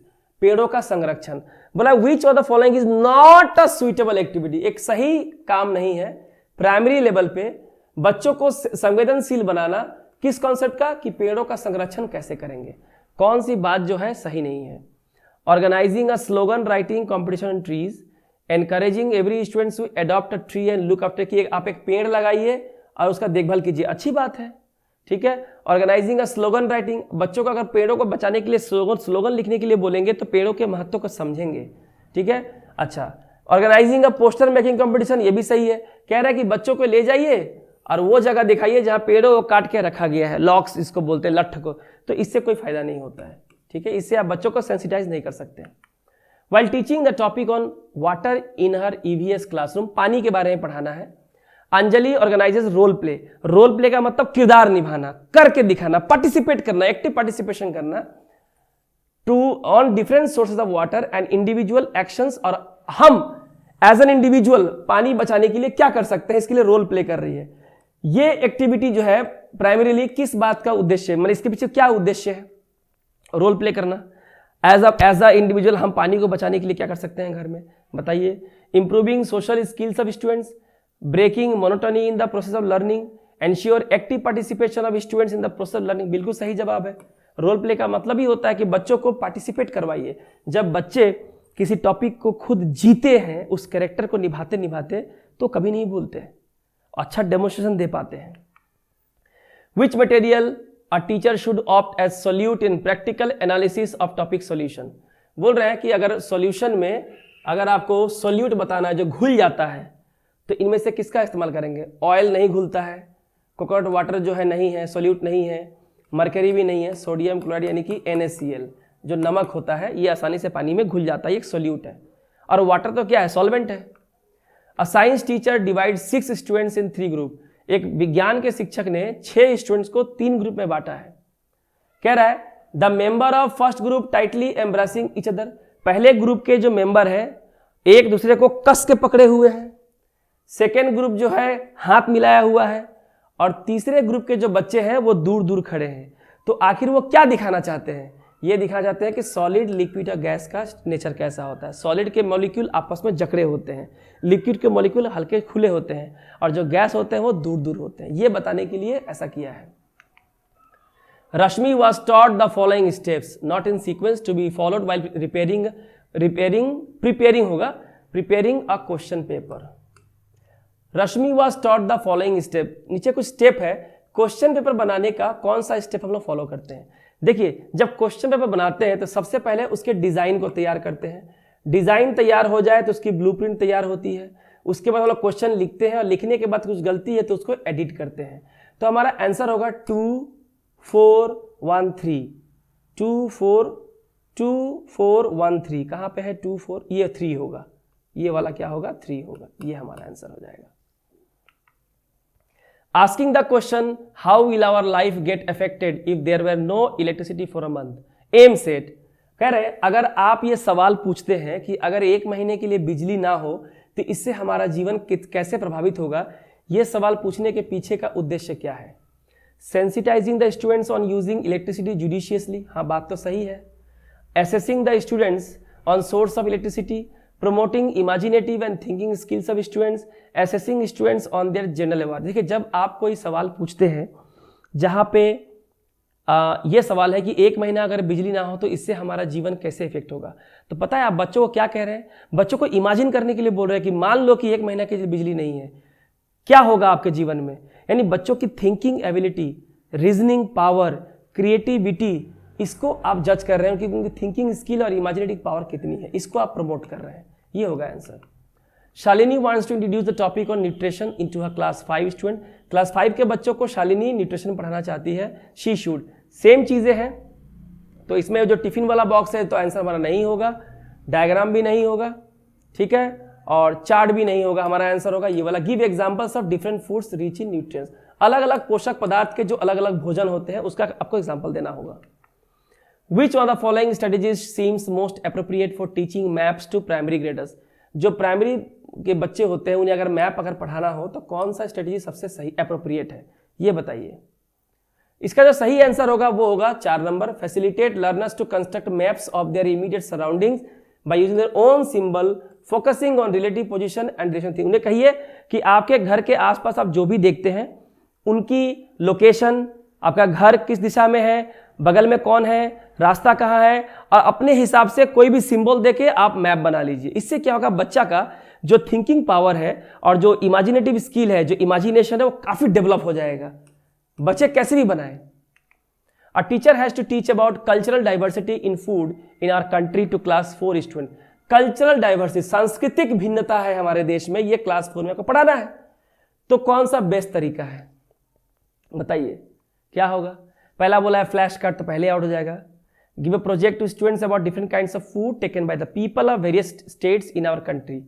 पेड़ों का संरक्षण। बोला which of the following is not a suitable activity, एक सही काम नहीं है primary level पे बच्चों को संवेदनशील बनाना। किस कॉन्सेप्ट का, कि पेड़ों का संरक्षण कैसे करेंगे। कौन सी बात जो है सही नहीं है। Organising a slogan writing competition on trees, encouraging every student to adopt a tree and look after, कि आप एक पेड़ लगाइए और उसका देखभाल कीजिए, अच्छी बात है, ठीक है। ऑर्गेनाइजिंग अ स्लोगन राइटिंग, बच्चों को अगर पेड़ों को बचाने के लिए स्लोगन लिखने के लिए बोलेंगे तो पेड़ों के महत्व को समझेंगे, ठीक है। अच्छा, ऑर्गेनाइजिंग अ पोस्टर मेकिंग कंपटीशन, ये भी सही है। कह रहा है कि बच्चों को ले जाइए और वो जगह दिखाइए जहाँ पेड़ों को काट के रखा गया है, लॉक्स इसको बोलते हैं, लठ को, तो इससे कोई फायदा नहीं होता है, ठीक है। इससे आप बच्चों को सेंसिटाइज नहीं कर सकते। While teaching the topic on water in her EVS classroom, पानी के बारे में पढ़ाना है। Anjali organises role play, role play का मतलब किरदार निभाना, करके दिखाना, पार्टिसिपेट करना, एक्टिव पार्टिसिपेशन करना। To on different sources of water and individual actions, और हम एज एन इंडिविजुअल पानी बचाने के लिए क्या कर सकते हैं, इसके लिए रोल प्ले कर रही है। ये एक्टिविटी जो है प्राइमरीली किस बात का उद्देश्य है, मतलब इसके पीछे क्या उद्देश्य है, रोल प्ले करना। एज अ इंडिविजुअल हम पानी को बचाने के लिए क्या कर सकते हैं घर में, बताइए। Improving social skills of students, breaking monotony in the process of learning, ensure active participation of students in the process of learning, बिल्कुल सही जवाब है। रोल प्ले का मतलब ही होता है कि बच्चों को पार्टिसिपेट करवाइए। जब बच्चे किसी टॉपिक को खुद जीते हैं, उस कैरेक्टर को निभाते निभाते, तो कभी नहीं भूलते, अच्छा डेमोन्स्ट्रेशन दे पाते हैं। Which material a teacher should opt as solute in practical analysis of topic solution, बोल रहे हैं कि अगर सॉल्यूशन में अगर आपको सोल्यूट बताना है जो घुल जाता है, तो इनमें से किसका इस्तेमाल करेंगे। ऑयल नहीं घुलता है, कोकोनट वाटर जो है नहीं है, सोल्यूट नहीं है, मरकरी भी नहीं है, सोडियम क्लोराइड यानी कि NaCl जो नमक होता है, ये आसानी से पानी में घुल जाता है, एक सोल्यूट है। और वाटर तो क्या है, सॉल्वेंट है। A science teacher divide 6 students in 3 group, एक विज्ञान के शिक्षक ने 6 स्टूडेंट्स को 3 ग्रुप में बांटा है। कह रहा है the member of first group tightly embracing each other, पहले ग्रुप के जो मेंबर है एक दूसरे को कस के पकड़े हुए हैं, सेकेंड ग्रुप जो है हाथ मिलाया हुआ है, और तीसरे ग्रुप के जो बच्चे हैं वो दूर दूर खड़े हैं। तो आखिर वो क्या दिखाना चाहते हैं, ये दिखाना चाहते हैं कि सॉलिड, लिक्विड और गैस का नेचर कैसा होता है। सॉलिड के मॉलिक्यूल आपस में जकड़े होते हैं, लिक्विड के मॉलिक्यूल हल्के खुले होते हैं, और जो गैस होते हैं वो दूर दूर होते हैं। ये बताने के लिए ऐसा किया है। रश्मि was taught the following steps not in sequence to be followed while preparing a question paper. Rashmi was taught the following step, नीचे कुछ स्टेप है क्वेश्चन पेपर बनाने का, कौन सा स्टेप हम लोग फॉलो करते हैं। देखिए, जब क्वेश्चन पेपर बनाते हैं तो सबसे पहले उसके डिजाइन को तैयार करते हैं। डिजाइन तैयार हो जाए तो उसकी ब्लूप्रिंट तैयार होती है। उसके बाद हम लोग क्वेश्चन लिखते हैं, और लिखने के बाद कुछ गलती है तो उसको एडिट करते हैं। तो हमारा आंसर होगा 2 4 1 3, 2 4 1 3। कहाँ पे है 2 4, ये 3 होगा, ये वाला क्या होगा 3 होगा, ये हमारा आंसर हो जाएगा। Asking the question, how will our life get affected if there were no electricity for a month? Aim set, कह रहे अगर आप ये सवाल पूछते हैं कि अगर 1 महीने के लिए बिजली ना हो तो इससे हमारा जीवन कैसे प्रभावित होगा, ये सवाल पूछने के पीछे का उद्देश्य क्या है। Sensitizing the students on using electricity judiciously, हाँ बात तो सही है। Assessing the students on source of electricity, promoting imaginative and thinking skills of students, assessing students on their general awareness। देखिए, जब आप कोई सवाल पूछते हैं जहाँ पे ये सवाल है कि 1 महीना अगर बिजली ना हो तो इससे हमारा जीवन कैसे इफेक्ट होगा, तो पता है आप बच्चों को क्या कह रहे हैं, बच्चों को इमेजिन करने के लिए बोल रहे हैं कि मान लो कि 1 महीना के लिए बिजली नहीं है, क्या होगा आपके जीवन में। यानी बच्चों की thinking ability, reasoning power, creativity, इसको आप जज कर रहे हैं कि उनकी थिंकिंग स्किल और इमेजिनेटिव पावर कितनी है, इसको आप प्रमोट कर रहे हैं। ये होगा answer. Shalini wants to introduce the topic on nutrition into her class 5 student. Class 5 के बच्चों को शालिनी न्यूट्रिशन पढ़ाना चाहती है। शी शुड, सेम चीज़ें हैं, तो इसमें जो टिफिन वाला बॉक्स है तो आंसर हमारा नहीं होगा, डायग्राम भी नहीं होगा, ठीक है, और चार्ट भी नहीं होगा। हमारा आंसर होगा ये वाला, give examples of different foods rich in nutrients. अलग अलग पोषक पदार्थ के जो अलग अलग भोजन होते हैं उसका आपको एग्जांपल देना होगा। Which one of the following strategies seems most appropriate for teaching maps to primary graders. जो प्राइमरी के बच्चे होते हैं उन्हें अगर मैप अगर पढ़ाना हो तो कौन सा स्ट्रेटेजी सबसे सही अप्रोप्रिएट है, ये बताइए। इसका जो सही आंसर होगा वो होगा 4 number, facilitate learners to construct maps of their immediate surroundings by using their own symbol, focusing on relative position and direction thing. उन्हें कहिए कि आपके घर के आसपास आप जो भी देखते हैं उनकी लोकेशन, आपका घर किस दिशा में है, बगल में कौन है, रास्ता कहाँ है, और अपने हिसाब से कोई भी सिंबल देके आप मैप बना लीजिए। इससे क्या होगा, बच्चा का जो थिंकिंग पावर है और जो इमेजिनेटिव स्किल है, जो इमेजिनेशन है, वो काफी डेवलप हो जाएगा। बच्चे कैसे भी बनाए। A teacher has to teach about cultural diversity in food in our country to class 4 student. Cultural diversity, सांस्कृतिक भिन्नता है हमारे देश में, ये क्लास 4 में आपको पढ़ाना है। तो कौन सा बेस्ट तरीका है बताइए, क्या होगा। पहला बोला है फ्लैश कार्ड, तो पहले आउट हो जाएगा। Give a project to students about different kinds of food taken by the people of various states in our country.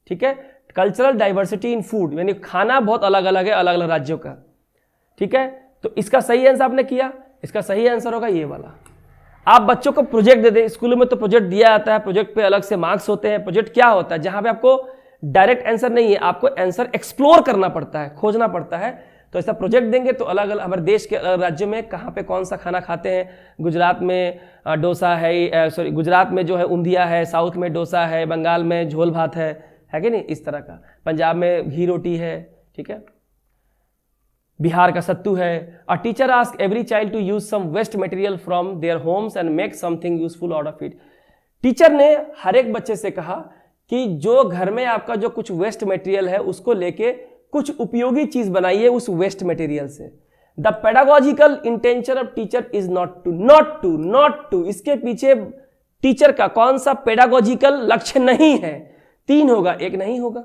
ठीक है, कल्चरल डाइवर्सिटी इन फूड यानी खाना बहुत अलग अलग है अलग अलग राज्यों का। ठीक है, तो इसका सही आंसर आपने किया। इसका सही आंसर होगा ये वाला। आप बच्चों को प्रोजेक्ट दे दें, स्कूलों में तो प्रोजेक्ट दिया जाता है, प्रोजेक्ट पे अलग से मार्क्स होते हैं। प्रोजेक्ट क्या होता है, जहां पे आपको डायरेक्ट आंसर नहीं है, आपको आंसर एक्सप्लोर करना पड़ता है, खोजना पड़ता है। तो ऐसा प्रोजेक्ट देंगे तो अलग अलग हमारे देश के अलग राज्यों में कहाँ पे कौन सा खाना खाते हैं। गुजरात में डोसा है, सॉरी गुजरात में जो है ऊंधिया है, साउथ में डोसा है, बंगाल में झोल भात है कि नहीं, इस तरह का। पंजाब में घी रोटी है, ठीक है, बिहार का सत्तू है। A teacher ask every child to use some waste material from their homes and make something useful out of it. Teacher ने हर एक बच्चे से कहा कि जो घर में आपका जो कुछ वेस्ट मटेरियल है उसको लेके कुछ उपयोगी चीज बनाइए उस वेस्ट मटेरियल से। The pedagogical intention of teacher is not to. इसके पीछे टीचर का कौन सा पेडागोजिकल लक्ष्य नहीं है। 3 होगा, 1 नहीं होगा।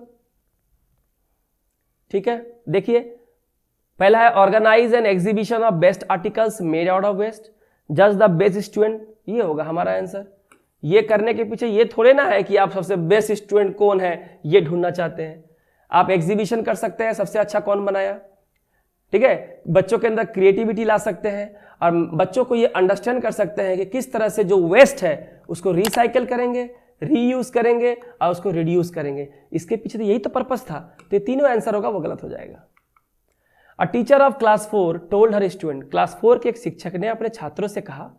ठीक है, देखिए पहला है organise an exhibition of best articles made out of waste, जज द बेस्ट स्टूडेंट, ये होगा हमारा आंसर। ये करने के पीछे ये थोड़े ना है कि आप सबसे बेस्ट स्टूडेंट कौन है ये ढूंढना चाहते हैं। आप एग्जीबिशन कर सकते हैं सबसे अच्छा कौन बनाया, ठीक है, बच्चों के अंदर क्रिएटिविटी ला सकते हैं और बच्चों को ये अंडरस्टैंड कर सकते हैं कि किस तरह से जो वेस्ट है उसको रिसाइकिल करेंगे, रीयूज करेंगे और उसको रिड्यूस करेंगे। इसके पीछे तो यही तो पर्पस था। तो ये तीनों आंसर होगा वो गलत हो जाएगा। A teacher of class 4 told her student, class 4 के एक शिक्षक ने अपने छात्रों से कहा,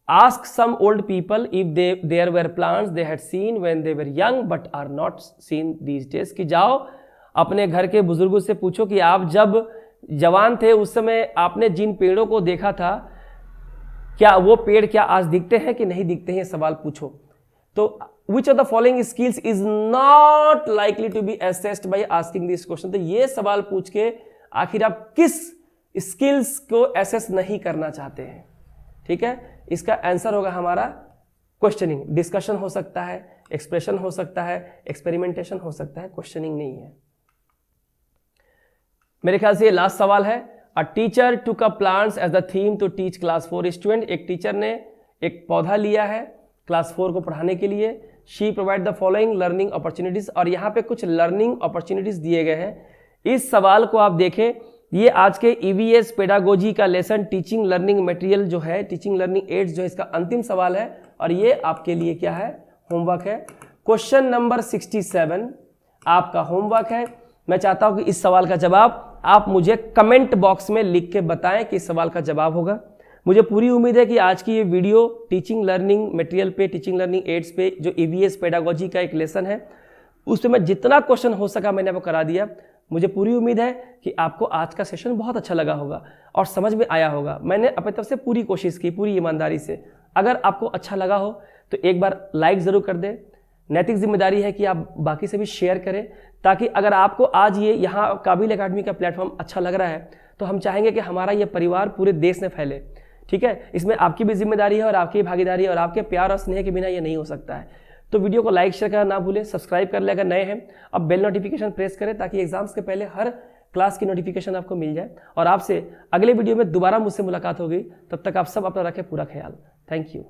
ask some old people if there were plants they had seen when they were young but are not seen these days. कि जाओ अपने घर के बुजुर्गों से पूछो कि आप जब जवान थे उस समय आपने जिन पेड़ों को देखा था क्या वो पेड़ क्या आज दिखते हैं कि नहीं दिखते हैं, सवाल पूछो। तो which of the following skills is not likely to be assessed by asking this question. तो ये सवाल पूछ के आखिर आप किस स्किल्स को एसेस नहीं करना चाहते हैं। ठीक है, इसका आंसर होगा हमारा क्वेश्चनिंग। डिस्कशन हो सकता है, एक्सप्रेशन हो सकता है, एक्सपेरिमेंटेशन हो सकता है, क्वेश्चनिंग नहीं है। मेरे ख्याल से ये लास्ट सवाल है। A teacher took up plants as the theme to teach class 4 student. एक टीचर ने एक पौधा लिया है क्लास 4 को पढ़ाने के लिए। She provide the following learning opportunities, और यहाँ पे कुछ लर्निंग अपॉर्चुनिटीज दिए गए हैं। इस सवाल को आप देखें, ये आज के EVS पेडागोजी का लेसन टीचिंग लर्निंग मटेरियल जो है, टीचिंग लर्निंग एड्स जो है, इसका अंतिम सवाल है और ये आपके लिए क्या है, होमवर्क है। क्वेश्चन नंबर 67 आपका होमवर्क है। मैं चाहता हूं कि इस सवाल का जवाब आप मुझे कमेंट बॉक्स में लिख के बताएं कि इस सवाल का जवाब होगा। मुझे पूरी उम्मीद है कि आज की ये वीडियो टीचिंग लर्निंग मटेरियल पे, टीचिंग लर्निंग एड्स पे जो EVS पेडागोजी का एक लेसन है उस पर मैं जितना क्वेश्चन हो सका मैंने आपको करा दिया। मुझे पूरी उम्मीद है कि आपको आज का सेशन बहुत अच्छा लगा होगा और समझ में आया होगा। मैंने अपनी तरफ से पूरी कोशिश की, पूरी ईमानदारी से। अगर आपको अच्छा लगा हो तो एक बार लाइक ज़रूर कर दें। नैतिक जिम्मेदारी है कि आप बाकी से भी शेयर करें, ताकि अगर आपको आज ये यहाँ काबिल एकेडमी का प्लेटफॉर्म अच्छा लग रहा है तो हम चाहेंगे कि हमारा ये परिवार पूरे देश में फैले। ठीक है, इसमें आपकी भी जिम्मेदारी है और आपकी भागीदारी है और आपके प्यार और स्नेह के बिना ये नहीं हो सकता है। तो वीडियो को लाइक शेयर करना ना भूलें, सब्सक्राइब कर ले अगर नए हैं। अब बेल नोटिफिकेशन प्रेस करें ताकि एग्जाम्स के पहले हर क्लास की नोटिफिकेशन आपको मिल जाए। और आपसे अगले वीडियो में दोबारा मुझसे मुलाकात होगी। तब तक आप सब अपना रखें पूरा ख्याल। Thank you.